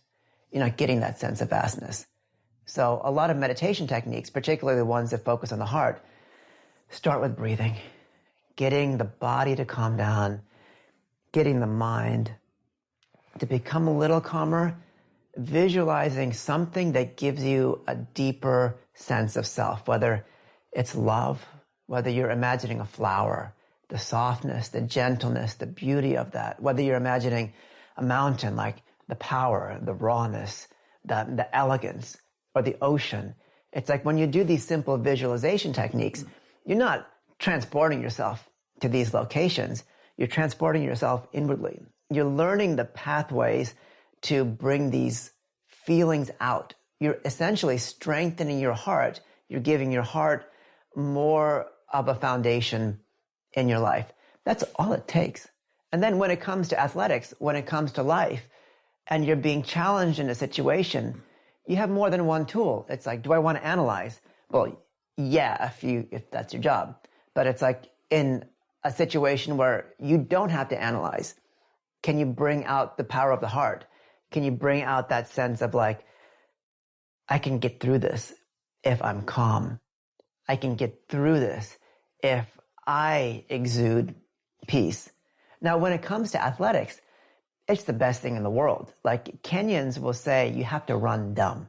you're not getting that sense of vastness. So a lot of meditation techniques, particularly the ones that focus on the heart, start with breathing, getting the body to calm down, getting the mind to become a little calmer, visualizing something that gives you a deeper sense of self, whether it's love, whether you're imagining a flower, the softness, the gentleness, the beauty of that, whether you're imagining a mountain, like the power, the rawness, the elegance, or the ocean. It's like when you do these simple visualization techniques, you're not transporting yourself to these locations. You're transporting yourself inwardly. You're learning the pathways to bring these feelings out. You're essentially strengthening your heart. You're giving your heart more of a foundation in your life. That's all it takes. And then when it comes to athletics, when it comes to life, and you're being challenged in a situation, you have more than one tool. It's like, do I want to analyze? Well, yeah, if that's your job. But it's like in a situation where you don't have to analyze, can you bring out the power of the heart? Can you bring out that sense of like, I can get through this if I'm calm. I can get through this if I exude peace. Now, when it comes to athletics, it's the best thing in the world. Like Kenyans will say, you have to run dumb.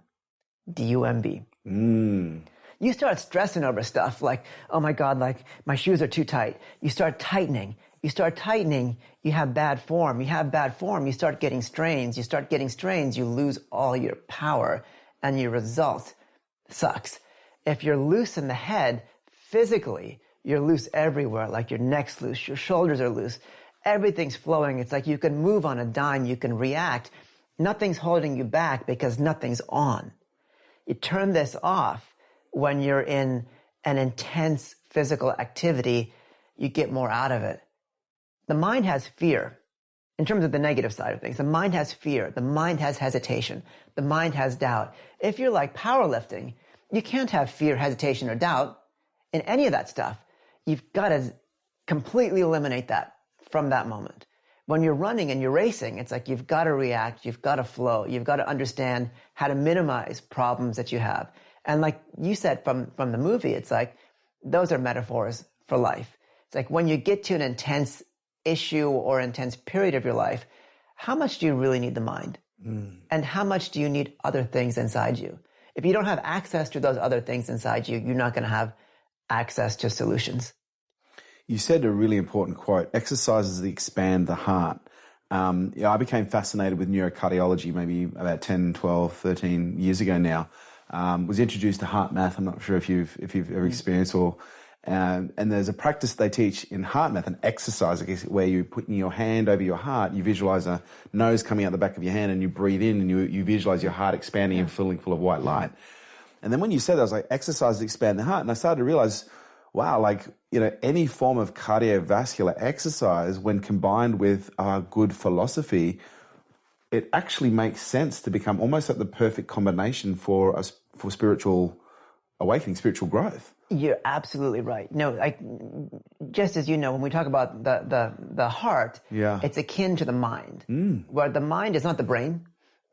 D-U-M-B. You start stressing over stuff like, oh my God, like my shoes are too tight. You start tightening. You have bad form. You start getting strains. You lose all your power and your result sucks. If you're loose in the head, physically, you're loose everywhere, like your neck's loose, your shoulders are loose, everything's flowing. It's like you can move on a dime, you can react. Nothing's holding you back because nothing's on. You turn this off when you're in an intense physical activity, you get more out of it. The mind has fear. In terms of the negative side of things, the mind has fear, the mind has hesitation, the mind has doubt. If you're like powerlifting, you can't have fear, hesitation, or doubt in any of that stuff. You've got to completely eliminate that from that moment. When you're running and you're racing, it's like you've got to react, you've got to flow, you've got to understand how to minimize problems that you have. And like you said from the movie, it's like those are metaphors for life. It's like when you get to an intense issue or intense period of your life, how much do you really need the mind? And how much do you need other things inside you? If you don't have access to those other things inside you, you're not going to have access to solutions. You said a really important quote, exercises that expand the heart. I became fascinated with neurocardiology maybe about 10, 12, 13 years ago now. Was introduced to heart math. I'm not sure if you've ever experienced or... and there's a practice they teach in heart math, an exercise, I guess, where you put your hand over your heart, you visualize a nose coming out the back of your hand and you breathe in and you visualize your heart expanding and filling full of white light. And then when you said that, I was like, exercise to expand the heart. And I started to realize, wow, like, any form of cardiovascular exercise, when combined with good philosophy, it actually makes sense to become almost like the perfect combination for spiritual awakening, spiritual growth. You're absolutely right. No, like, just as you know, when we talk about the heart, it's akin to the mind, where the mind is not the brain.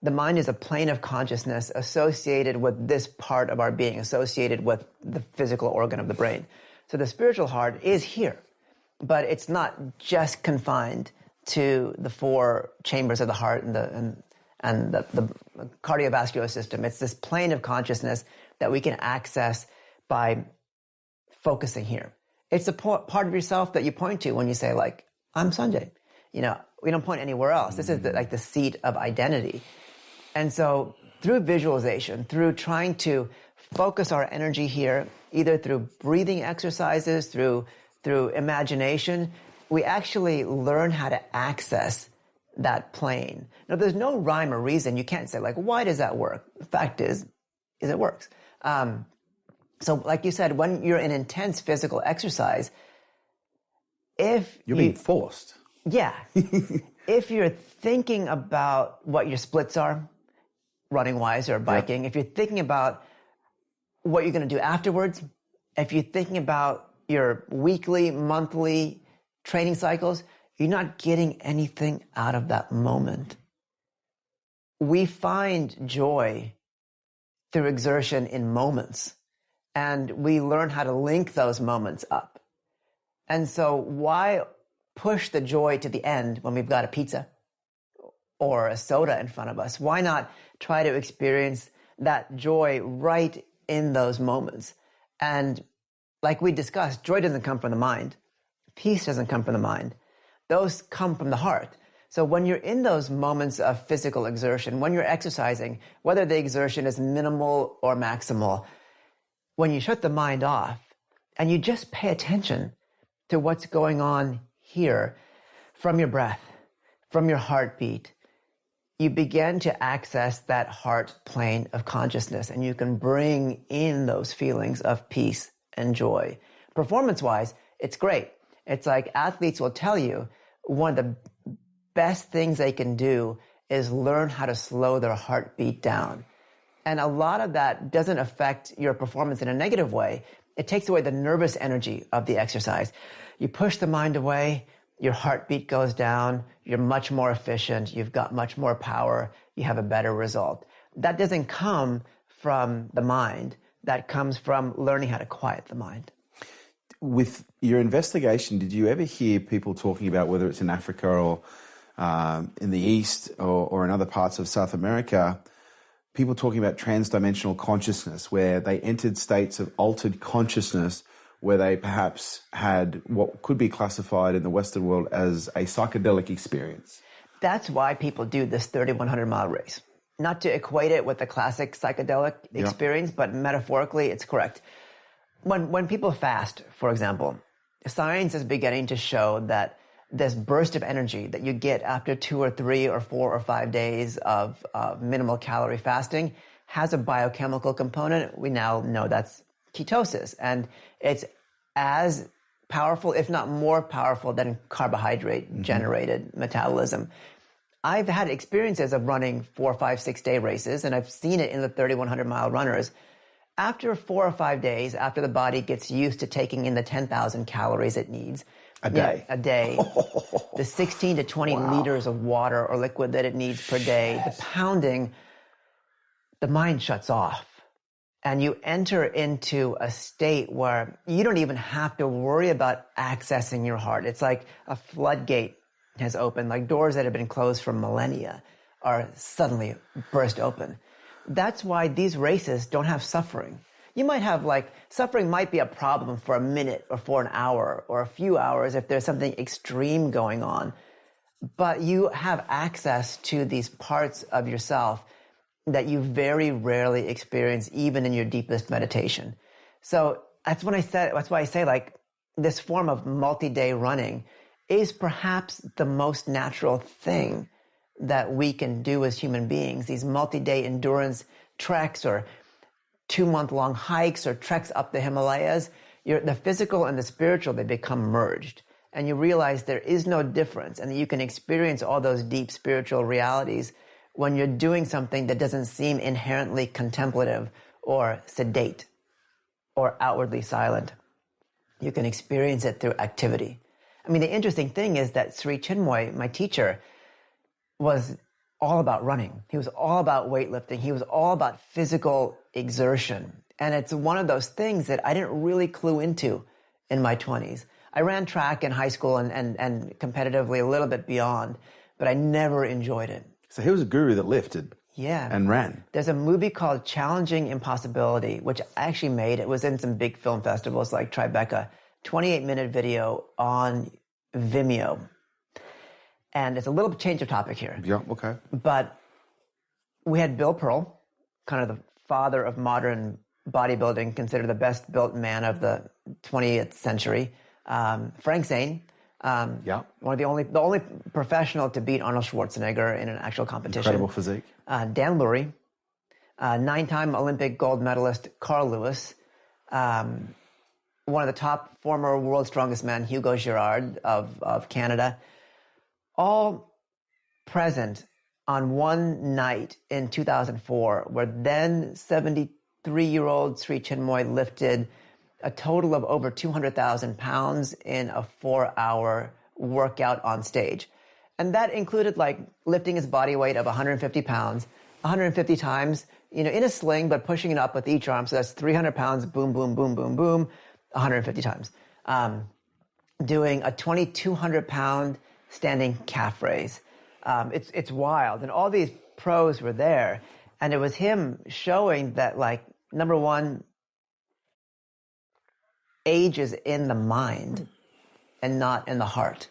The mind is a plane of consciousness associated with this part of our being, associated with the physical organ of the brain. So the spiritual heart is here, but it's not just confined to the four chambers of the heart and the cardiovascular system. It's this plane of consciousness that we can access by focusing here. It's the part of yourself that you point to when you say, like, I'm Sanjay. We don't point anywhere else. This is the seat of identity. And so through visualization, through trying to focus our energy here, either through breathing exercises, through imagination, we actually learn how to access that plane. Now, there's no rhyme or reason. You can't say, like, why does that work? The fact is it works. So like you said, when you're in intense physical exercise, if you're being forced. Yeah. If you're thinking about what your splits are, running-wise or biking, if you're thinking about what you're going to do afterwards, if you're thinking about your weekly, monthly training cycles, you're not getting anything out of that moment. We find joy through exertion in moments, and we learn how to link those moments up. And so why push the joy to the end when we've got a pizza or a soda in front of us? Why not try to experience that joy right in those moments? And like we discussed, joy doesn't come from the mind. Peace doesn't come from the mind. Those come from the heart. So when you're in those moments of physical exertion, when you're exercising, whether the exertion is minimal or maximal, when you shut the mind off and you just pay attention to what's going on here from your breath, from your heartbeat, you begin to access that heart plane of consciousness, and you can bring in those feelings of peace and joy. Performance-wise, it's great. It's like athletes will tell you one of the best things they can do is learn how to slow their heartbeat down. And a lot of that doesn't affect your performance in a negative way. It takes away the nervous energy of the exercise. You push the mind away, your heartbeat goes down, you're much more efficient, you've got much more power, you have a better result. That doesn't come from the mind. That comes from learning how to quiet the mind. With your investigation, did you ever hear people talking about, whether it's in Africa or in the East or in other parts of South America, people talking about transdimensional consciousness, where they entered states of altered consciousness, where they perhaps had what could be classified in the Western world as a psychedelic experience? That's why people do this 3,100-mile race. Not to equate it with the classic psychedelic experience, but metaphorically, it's correct. When people fast, for example, science is beginning to show that this burst of energy that you get after 2 or 3 or 4 or 5 days of minimal calorie fasting has a biochemical component. We now know that's ketosis, and it's as powerful, if not more powerful, than carbohydrate-generated metabolism. I've had experiences of running 4, 5, 6 day races, and I've seen it in the 3,100-mile runners. After 4 or 5 days, after the body gets used to taking in the 10,000 calories it needs, A day? Yeah, a day. The 16 to 20 liters of water or liquid that it needs per day, the pounding, the mind shuts off. And you enter into a state where you don't even have to worry about accessing your heart. It's like a floodgate has opened, like doors that have been closed for millennia are suddenly burst open. That's why these races don't have suffering. You might have suffering might be a problem for a minute or for an hour or a few hours if there's something extreme going on. But you have access to these parts of yourself that you very rarely experience even in your deepest meditation. So that's why I say this form of multi-day running is perhaps the most natural thing that we can do as human beings. These multi-day endurance treks or 2-month-long hikes or treks up the Himalayas, the physical and the spiritual, they become merged. And you realize there is no difference and that you can experience all those deep spiritual realities when you're doing something that doesn't seem inherently contemplative or sedate or outwardly silent. You can experience it through activity. I mean, the interesting thing is that Sri Chinmoy, my teacher, was all about running. He was all about weightlifting. He was all about physical exertion. And it's one of those things that I didn't really clue into in my 20s. I ran track in high school and competitively a little bit beyond, but I never enjoyed it. So he was a guru that lifted Yeah. and ran. There's a movie called Challenging Impossibility, which I actually made. It was in some big film festivals like Tribeca. 28-minute video on Vimeo. And it's a little change of topic here. Yeah, okay. But we had Bill Pearl, kind of the father of modern bodybuilding, considered the best built man of the 20th century. Frank Zane, one of the only professional to beat Arnold Schwarzenegger in an actual competition. Incredible physique. Dan Lurie, 9-time Olympic gold medalist Carl Lewis, one of the top former world's strongest men, Hugo Girard of Canada, all present on one night in 2004, where then 73-year-old Sri Chinmoy lifted a total of over 200,000 pounds in a 4-hour workout on stage. And that included lifting his body weight of 150 pounds, 150 times, in a sling, but pushing it up with each arm. So that's 300 pounds, boom, boom, boom, boom, boom, 150 times. Doing a 2,200 pound standing calf raise. It's wild. And all these pros were there. And it was him showing that, number one, age is in the mind and not in the heart.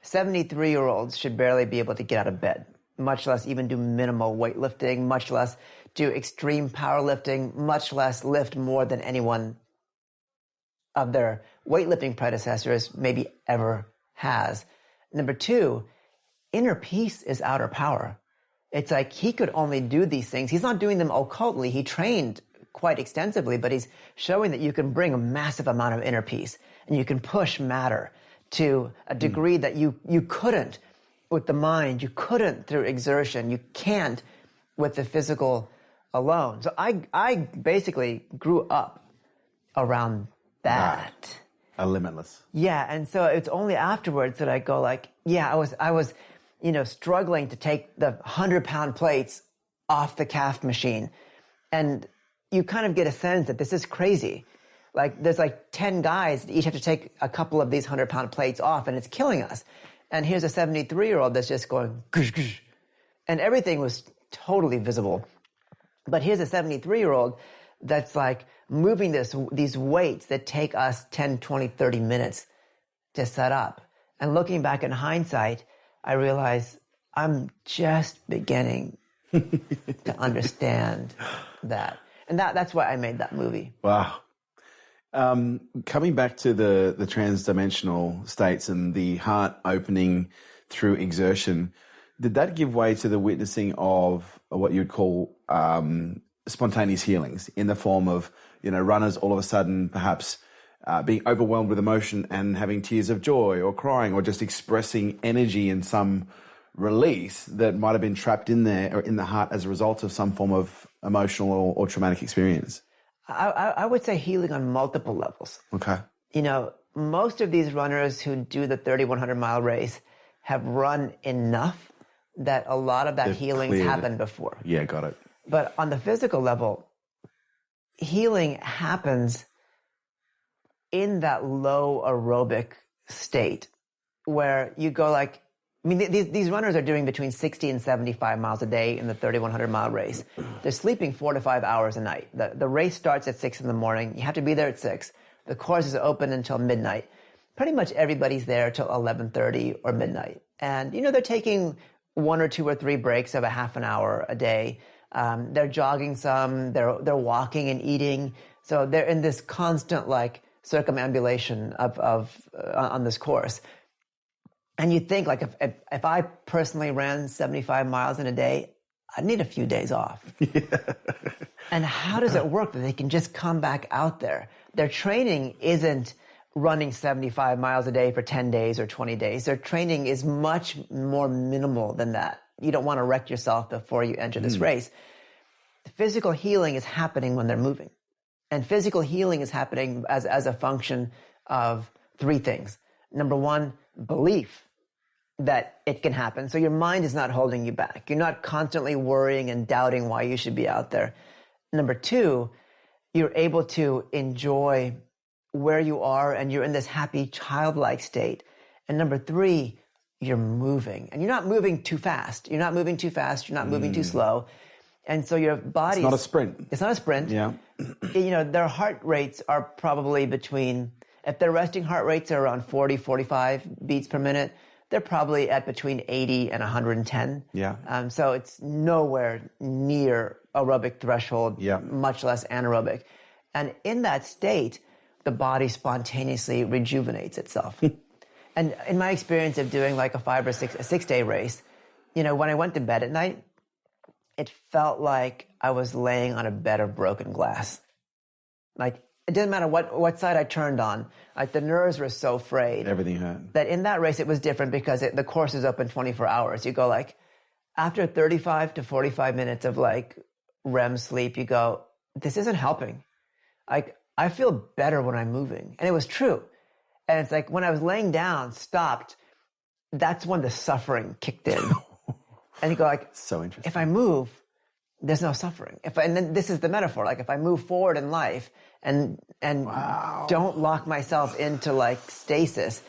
73-year-olds should barely be able to get out of bed, much less even do minimal weightlifting, much less do extreme powerlifting, much less lift more than anyone of their weightlifting predecessors maybe ever has. Number two, inner peace is outer power. It's like he could only do these things. He's not doing them occultly. He trained quite extensively, but he's showing that you can bring a massive amount of inner peace and you can push matter to a degree that you couldn't with the mind, you couldn't through exertion, you can't with the physical alone. So I basically grew up around that. A limitless. Yeah, and so it's only afterwards that I go I was struggling to take the 100-pound plates off the calf machine. And you kind of get a sense that this is crazy. There's 10 guys that each have to take a couple of these 100-pound plates off, and it's killing us. And here's a 73-year-old that's just going, gush, gush. And everything was totally visible. But here's a 73-year-old that's moving these weights that take us 10, 20, 30 minutes to set up. And looking back in hindsight, I realize I'm just beginning to understand that. And that's why I made that movie. Wow. Coming back to the transdimensional states and the heart opening through exertion, did that give way to the witnessing of what you'd call spontaneous healings in the form of, runners all of a sudden perhaps being overwhelmed with emotion and having tears of joy or crying or just expressing energy in some release that might have been trapped in there or in the heart as a result of some form of emotional or traumatic experience? I would say healing on multiple levels. Okay. most of these runners who do the 3,100 mile race have run enough that a lot of that healing's happened before. Yeah, got it. But on the physical level, healing happens in that low aerobic state where you go like, I mean, these runners are doing between 60 and 75 miles a day in the 3,100 mile race. They're sleeping 4 to 5 hours a night. The race starts at 6 in the morning. You have to be there at 6. The course is open until midnight. Pretty much everybody's there till 11:30 or midnight. And, they're taking 1 or 2 or 3 breaks of a half an hour a day. They're jogging some, they're walking and eating. So they're in this constant like circumambulation on this course. And you think like if I personally ran 75 miles in a day, I'd need a few days off. Yeah. And how does it work that they can just come back out there? Their training isn't running 75 miles a day for 10 days or 20 days. Their training is much more minimal than that. You don't want to wreck yourself before you enter this race. Physical healing is happening when they're moving. And physical healing is happening as a function of 3 things. Number 1, belief that it can happen. So your mind is not holding you back. You're not constantly worrying and doubting why you should be out there. Number 2, you're able to enjoy where you are and you're in this happy childlike state. And number 3, you're moving. And you're not moving too fast. You're not moving too fast. You're not moving too slow. And so your body... It's not a sprint. It's not a sprint. Yeah. Their heart rates are probably between... If their resting heart rates are around 40, 45 beats per minute, they're probably at between 80 and 110. Yeah. So it's nowhere near aerobic threshold, much less anaerobic. And in that state, the body spontaneously rejuvenates itself. And in my experience of doing like a 5 or 6 day race, when I went to bed at night, it felt like I was laying on a bed of broken glass. Like, it didn't matter what side I turned on. Like, the nerves were so frayed. Everything hurt. That in that race, it was different because the course is open 24 hours. You go like, after 35 to 45 minutes of like REM sleep, you go, this isn't helping. Like, I feel better when I'm moving. And it was true. And it's like when I was laying down, stopped, that's when the suffering kicked in. And you go like, so interesting. If I move, there's no suffering. And then this is the metaphor. Like if I move forward in life and don't lock myself into like stasis,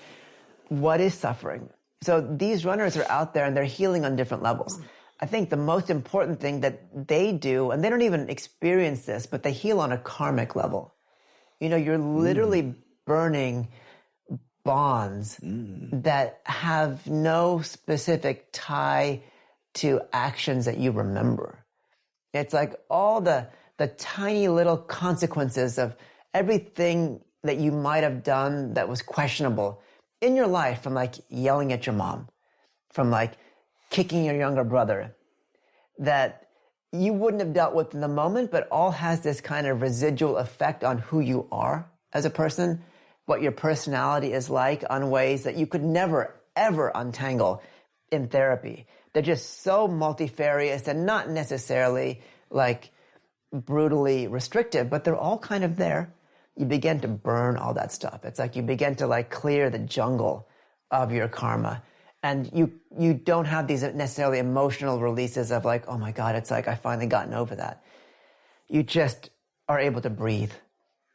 what is suffering? So these runners are out there and they're healing on different levels. I think the most important thing that they do, and they don't even experience this, but they heal on a karmic level. You're literally burning bonds that have no specific tie to actions that you remember. It's like all the tiny little consequences of everything that you might have done that was questionable in your life, from like yelling at your mom, from like kicking your younger brother, that you wouldn't have dealt with in the moment, but all has this kind of residual effect on who you are as a person, what your personality is like, on ways that you could never, ever untangle in therapy. They're just so multifarious and not necessarily like brutally restrictive, but they're all kind of there. You begin to burn all that stuff. It's like you begin to like clear the jungle of your karma. And you don't have these necessarily emotional releases of like, oh my God, it's like I've finally gotten over that. You just are able to breathe.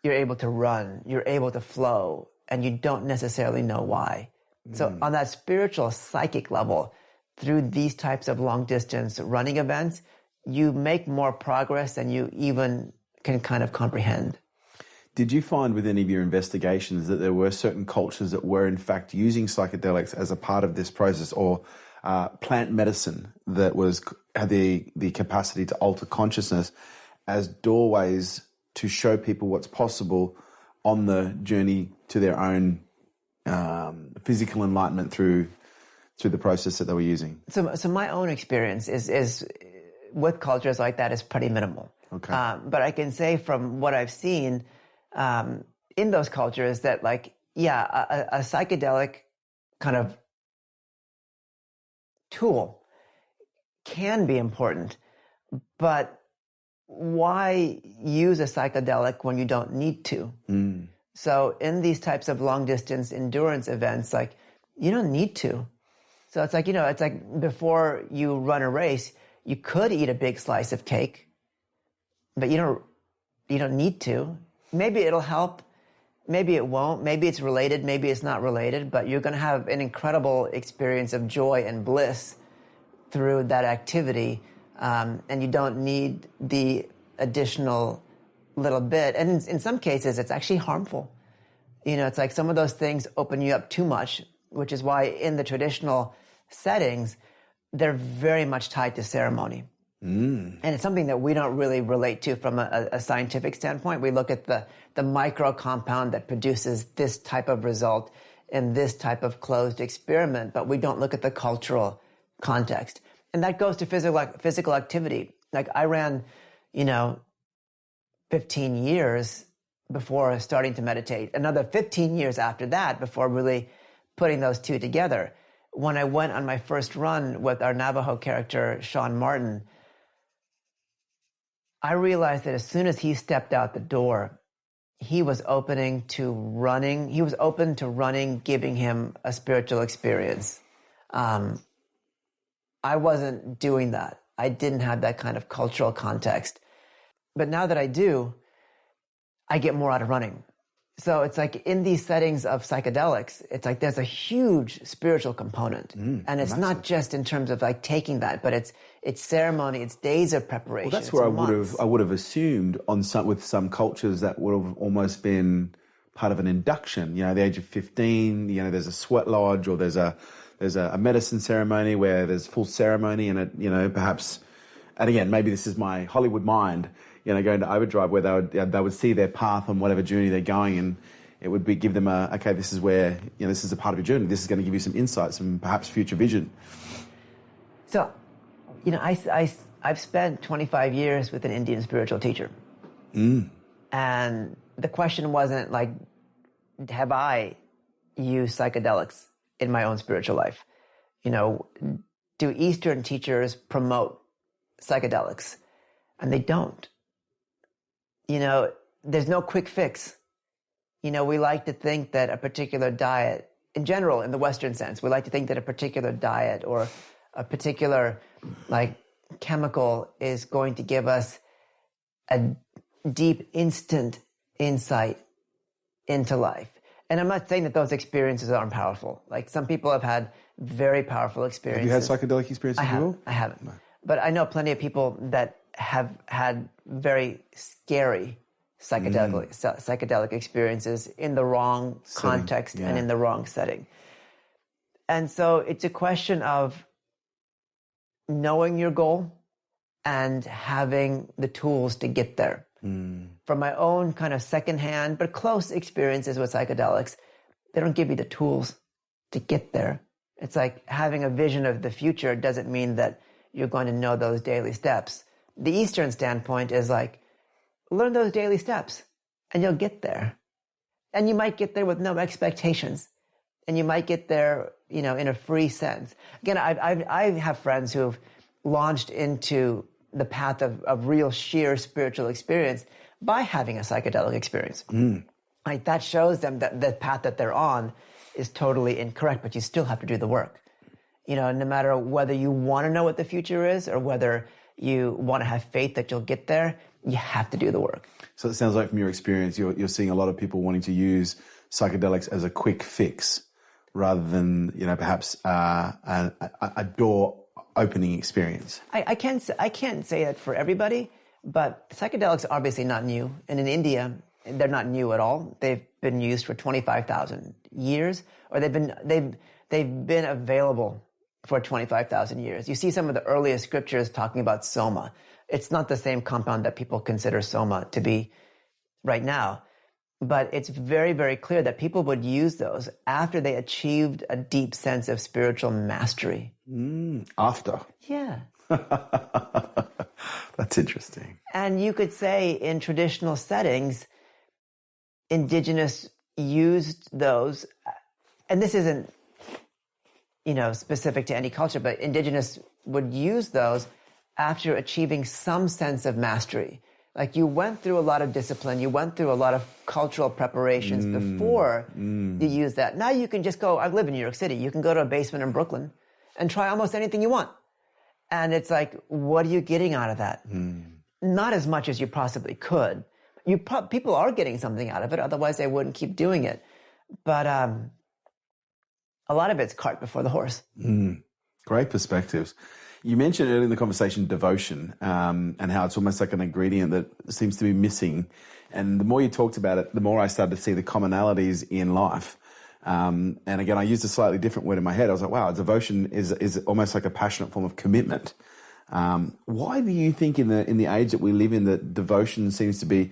You're able to run. You're able to flow. And you don't necessarily know why. So on that spiritual, psychic level, through these types of long distance running events, you make more progress than you even can kind of comprehend. Did you find with any of your investigations that there were certain cultures that were in fact using psychedelics as a part of this process, or plant medicine that had the capacity to alter consciousness as doorways to show people what's possible on the journey to their own physical enlightenment through the process that they were using? So my own experience is with cultures like that is pretty minimal. Okay. But I can say from what I've seen in those cultures that like, a psychedelic kind of tool can be important, but why use a psychedelic when you don't need to? So in these types of long distance endurance events, like, you don't need to. So it's like, it's like before you run a race, you could eat a big slice of cake, but you don't need to. Maybe it'll help. Maybe it won't. Maybe it's related. Maybe it's not related, but you're going to have an incredible experience of joy and bliss through that activity. And you don't need the additional little bit. And in some cases, it's actually harmful. It's like some of those things open you up too much, which is why in the traditional settings, they're very much tied to ceremony. And it's something that we don't really relate to from a scientific standpoint. We look at the micro compound that produces this type of result in this type of closed experiment, but we don't look at the cultural context. And that goes to physical activity. Like I ran, 15 years before starting to meditate. Another 15 years after that before really putting those two together. When I went on my first run with our Navajo character, Sean Martin, I realized that as soon as he stepped out the door, he was open to running, giving him a spiritual experience. I wasn't doing that. I didn't have that kind of cultural context. But now that I do, I get more out of running. So it's like in these settings of psychedelics, it's like there's a huge spiritual component. And it's not just in terms of like taking that, but it's ceremony, it's days of preparation. Well, that's where I would have assumed with some cultures that would have almost been part of an induction. At the age of 15, there's a sweat lodge or there's a medicine ceremony where there's full ceremony and it, perhaps, and again, maybe this is my Hollywood mind, going to overdrive where they would see their path on whatever journey they're going, and it would give them okay, this is where, this is a part of your journey. This is going to give you some insights and perhaps future vision. So, I've spent 25 years with an Indian spiritual teacher. And the question wasn't like, have I used psychedelics in my own spiritual life? Do Eastern teachers promote psychedelics? And they don't. There's no quick fix. We like to think that a particular diet, in general, in the Western sense, we like to think that a particular diet or a particular chemical is going to give us a deep, instant insight into life. And I'm not saying that those experiences aren't powerful. Like some people have had very powerful experiences. Have you had psychedelic experiences before? I haven't. No. But I know plenty of people that have had very scary psychedelic experiences in the wrong context and in the wrong setting. And so it's a question of knowing your goal and having the tools to get there. From my own kind of secondhand but close experiences with psychedelics, they don't give you the tools to get there. It's like having a vision of the future doesn't mean that you're going to know those daily steps. The Eastern standpoint is like, learn those daily steps and you'll get there. And you might get there with no expectations. And you might get there, in a free sense. Again, I have friends who've launched into the path of real sheer spiritual experience by having a psychedelic experience. Like that shows them that the path that they're on is totally incorrect, but you still have to do the work. No matter whether you want to know what the future is or whether you want to have faith that you'll get there, you have to do the work. So it sounds like from your experience, you're seeing a lot of people wanting to use psychedelics as a quick fix rather than, perhaps a door opening experience. I can't say that for everybody, but psychedelics are obviously not new. And in India, they're not new at all. They've been used for 25,000 years, or they've been available for 25,000 years. You see some of the earliest scriptures talking about soma. It's not the same compound that people consider soma to be right now, but it's very, very clear that people would use those after they achieved a deep sense of spiritual mastery. After? Yeah. That's interesting. And you could say in traditional settings, indigenous used those, and this isn't, specific to any culture, but indigenous would use those after achieving some sense of mastery, Like you went through a lot of discipline, you went through a lot of cultural preparations before you use that. Now you can just go, I live in New York City, you can go to a basement in Brooklyn and try almost anything you want. And it's like, what are you getting out of that? Not as much as you possibly could. People are getting something out of it, otherwise they wouldn't keep doing it. But a lot of it's cart before the horse. Great perspectives. You mentioned earlier in the conversation devotion and how it's almost like an ingredient that seems to be missing. And the more you talked about it, the more I started to see the commonalities in life. And again, I used a slightly different word in my head. I was like, wow, devotion is almost like a passionate form of commitment. Why do you think in the age that we live in that devotion seems to be,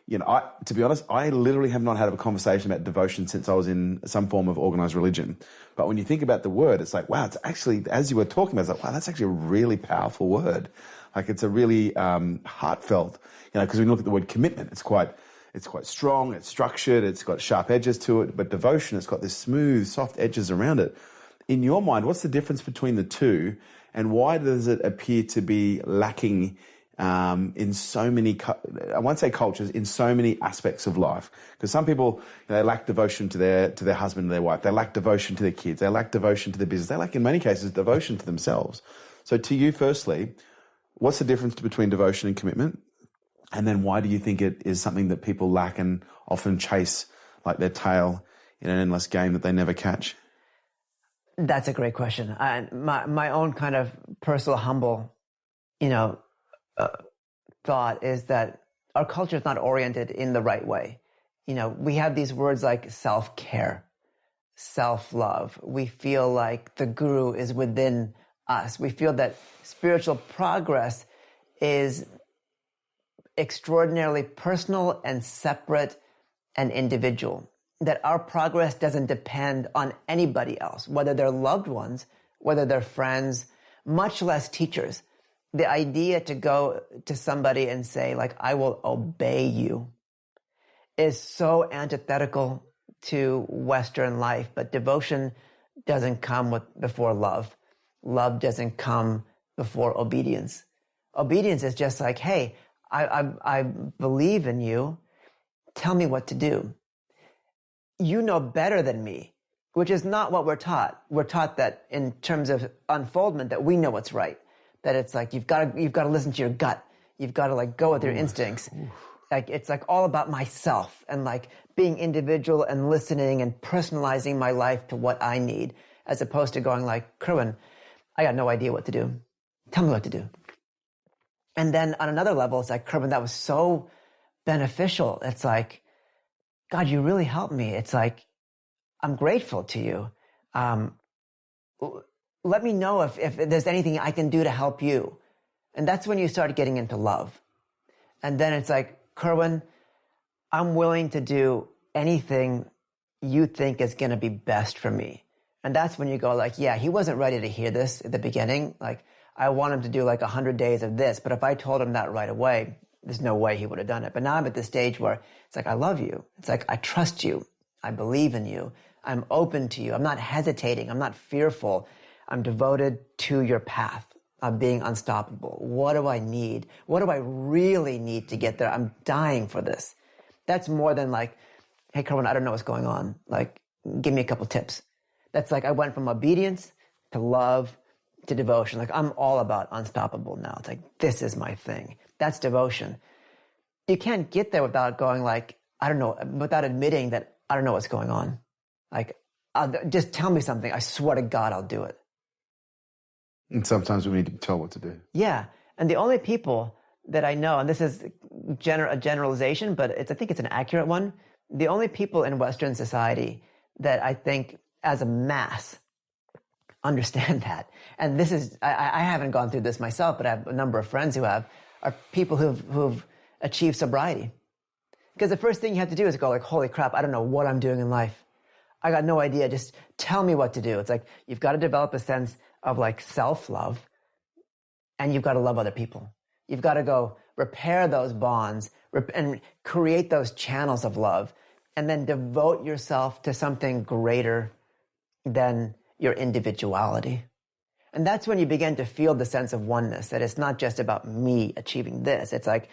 to be honest, I literally have not had a conversation about devotion since I was in some form of organized religion. But when you think about the word, it's like, wow, it's actually, as you were talking about, it's like, wow, that's actually a really powerful word. Like it's a really heartfelt, because when you look at the word commitment, it's quite strong, it's structured, it's got sharp edges to it. But devotion, it's got this smooth, soft edges around it. In your mind, what's the difference between the two? And why does it appear to be lacking in so many, I won't say cultures, in so many aspects of life? Because some people, they lack devotion to their husband and their wife. They lack devotion to their kids. They lack devotion to their business. They lack, in many cases, devotion to themselves. So to you, firstly, what's the difference between devotion and commitment? And then why do you think it is something that people lack and often chase like their tail in an endless game that they never catch? That's a great question. My own kind of personal humble, thought is that our culture is not oriented in the right way. We have these words like self-care, self-love. We feel like the guru is within us. We feel that spiritual progress is extraordinarily personal and separate and individual. That our progress doesn't depend on anybody else, whether they're loved ones, whether they're friends, much less teachers. The idea to go to somebody and say, like, I will obey you is so antithetical to Western life. But devotion doesn't come before love. Love doesn't come before obedience. Obedience is just like, hey, I believe in you. Tell me what to do. You know better than me, which is not what we're taught. We're taught that in terms of unfoldment, that we know what's right. That it's like, you've got to listen to your gut. You've got to like go with your instincts. Like, it's like all about myself and like being individual and listening and personalizing my life to what I need, as opposed to going like, Kerwin, I got no idea what to do. Tell me what to do. And then on another level, it's like, Kerwin, that was so beneficial. It's like, God, you really helped me. It's like, I'm grateful to you. Let me know if there's anything I can do to help you. And that's when you start getting into love. And then it's like, Kerwin, I'm willing to do anything you think is going to be best for me. And that's when you go like, yeah, he wasn't ready to hear this at the beginning. Like, I want him to do like 100 days of this. But if I told him that right away, there's no way he would have done it. But now I'm at the stage where it's like, I love you. It's like, I trust you. I believe in you. I'm open to you. I'm not hesitating. I'm not fearful. I'm devoted to your path of being unstoppable. What do I need? What do I really need to get there? I'm dying for this. That's more than like, hey, Kerwin, I don't know what's going on. Like, give me a couple tips. That's like, I went from obedience to love to devotion. Like, I'm all about unstoppable now. It's like, this is my thing. That's devotion. You can't get there without going like, I don't know, without admitting that I don't know what's going on. Like, just tell me something. I swear to God, I'll do it. And sometimes we need to be told what to do. Yeah. And the only people that I know, and this is a generalization, but I think it's an accurate one. The only people in Western society that I think as a mass understand that. And this is, I haven't gone through this myself, but I have a number of friends who have, are people who've achieved sobriety. Because the first thing you have to do is go like, holy crap, I don't know what I'm doing in life. I got no idea. Just tell me what to do. It's like, you've got to develop a sense of like self-love, and you've got to love other people. You've got to go repair those bonds and create those channels of love, and then devote yourself to something greater than your individuality. And that's when you begin to feel the sense of oneness, that it's not just about me achieving this. It's like,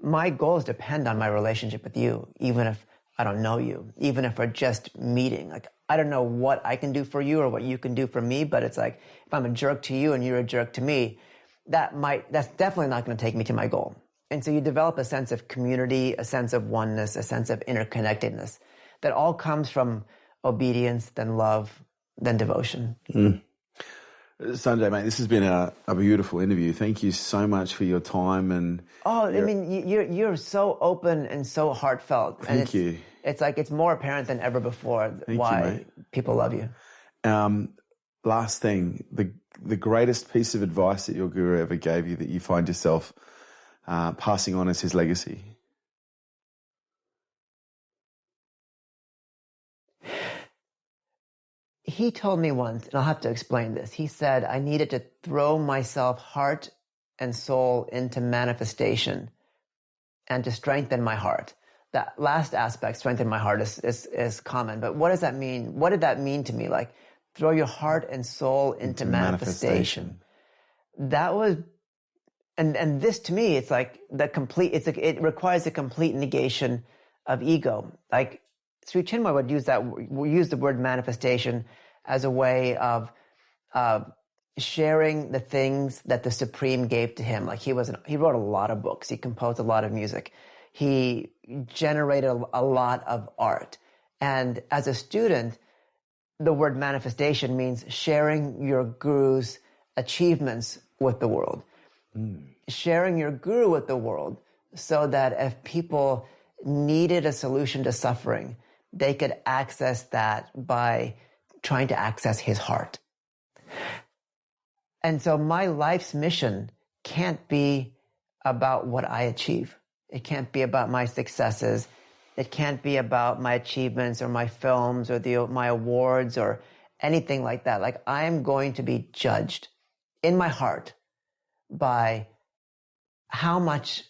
my goals depend on my relationship with you, even if I don't know you, even if we're just meeting. Like, I don't know what I can do for you or what you can do for me, but it's like, if I'm a jerk to you and you're a jerk to me, that's definitely not going to take me to my goal. And so you develop a sense of community, a sense of oneness, a sense of interconnectedness that all comes from obedience, then love, then devotion. Sanjay, mate, this has been a beautiful interview. Thank you so much for your time and. I mean, you're so open and so heartfelt. Thank you. It's like it's more apparent than ever before why people love you. Last thing, the greatest piece of advice that your guru ever gave you that you find yourself passing on as his legacy. He told me once, and I'll have to explain this. He said I needed to throw myself heart and soul into manifestation and to strengthen my heart. That last aspect, strengthen my heart, is common. But what does that mean? What did that mean to me? Like, throw your heart and soul into manifestation. That was, and this to me, it's like it requires a complete negation of ego. Like, Sri Chinmoy would use the word manifestation as a way of sharing the things that the Supreme gave to him. Like, he wrote a lot of books. He composed a lot of music. He generated a lot of art. And as a student, the word manifestation means sharing your guru's achievements with the world. Sharing your guru with the world so that if people needed a solution to suffering, they could access that by trying to access his heart. And so my life's mission can't be about what I achieve. It can't be about my successes. It can't be about my achievements or my films or my awards or anything like that. Like, I am going to be judged in my heart by how much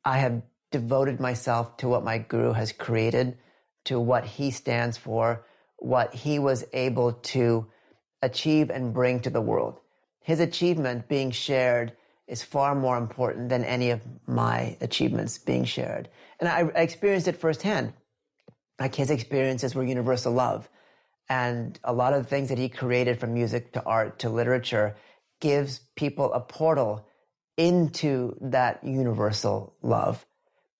I have devoted myself to what my guru has created, to what he stands for, what he was able to achieve and bring to the world. His achievement being shared is far more important than any of my achievements being shared. And I experienced it firsthand. Like, his experiences were universal love. And a lot of the things that he created, from music to art to literature, gives people a portal into that universal love.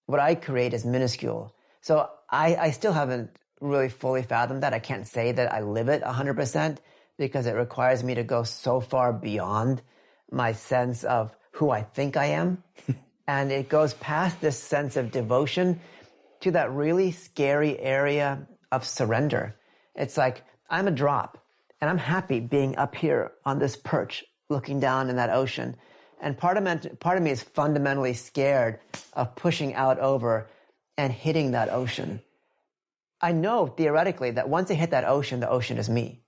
What I create is minuscule. So I still haven't really fully fathomed that. I can't say that I live it 100% because it requires me to go so far beyond my sense of who I think I am. And it goes past this sense of devotion to that really scary area of surrender. It's like, I'm a drop and I'm happy being up here on this perch looking down in that ocean. And part of me is fundamentally scared of pushing out over and hitting that ocean. I know theoretically that once I hit that ocean, the ocean is me.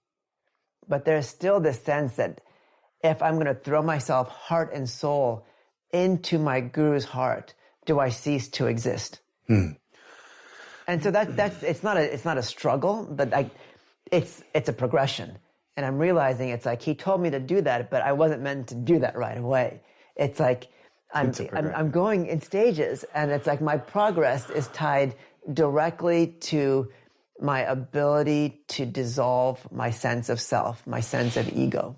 But there's still this sense that if I'm going to throw myself heart and soul into my guru's heart, do I cease to exist? And so that's it's not a struggle, but it's a progression. And I'm realizing it's like he told me to do that, but I wasn't meant to do that right away. It's like I'm going in stages, and it's like my progress is tied directly to my ability to dissolve my sense of self, my sense of ego.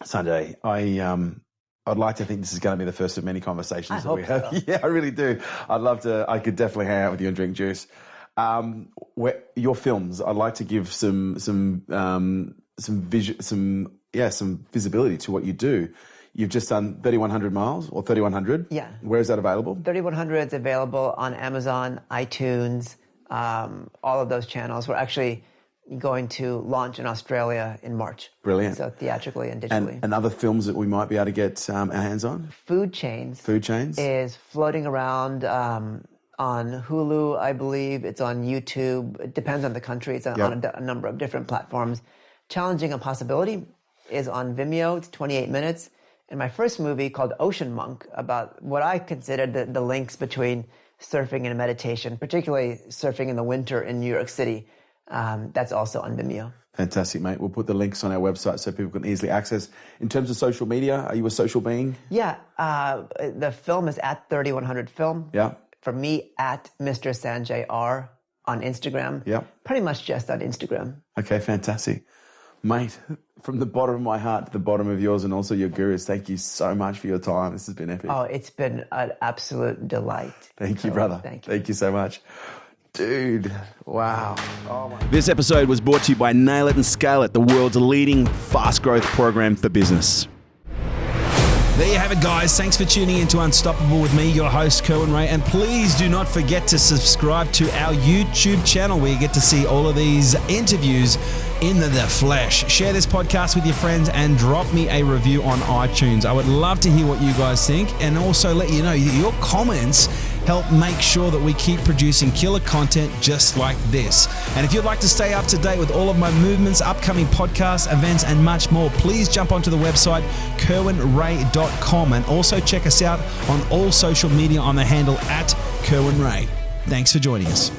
Sanjay, I'd like to think this is going to be the first of many conversations that we have. So. Yeah, I really do. I could definitely hang out with you and drink juice. Your films, I'd like to give some visibility to what you do. You've just done 3,100 miles or 3,100. Yeah. Where is that available? 3,100 is available on Amazon, iTunes, all of those channels. We're actually going to launch in Australia in March. Brilliant. So theatrically and digitally. And other films that we might be able to get our hands on? Food Chains. Food Chains. Is floating around on Hulu, I believe. It's on YouTube. It depends on the country. It's on a number of different platforms. Challenging Impossibility is on Vimeo. It's 28 minutes. And my first movie, called Ocean Monk, about what I consider the links between surfing and meditation, particularly surfing in the winter in New York City. That's also on Vimeo. Fantastic, mate. We'll put the links on our website so people can easily access. In terms of social media, are you a social being? Yeah, the film is at 3100 Film. Yeah. For me, at Mr. Sanjay R on Instagram. Yeah. Pretty much just on Instagram. Okay, fantastic. Mate, from the bottom of my heart to the bottom of yours and also your gurus, thank you so much for your time. This has been epic. Oh, it's been an absolute delight. Thank you, brother. Thank you. Thank you so much. Dude, wow. Oh my. This episode was brought to you by Nail It and Scale It, the world's leading fast growth program for business. There you have it, guys. Thanks for tuning in to Unstoppable with me, your host, Kerwin Ray. And please do not forget to subscribe to our YouTube channel where you get to see all of these interviews in the flesh. Share this podcast with your friends and drop me a review on iTunes. I would love to hear what you guys think, and also let you know that your comments help make sure that we keep producing killer content just like this. And if you'd like to stay up to date with all of my movements, upcoming podcasts, events, and much more, please jump onto the website kerwinray.com and also check us out on all social media on the handle at Kerwin Ray. Thanks for joining us.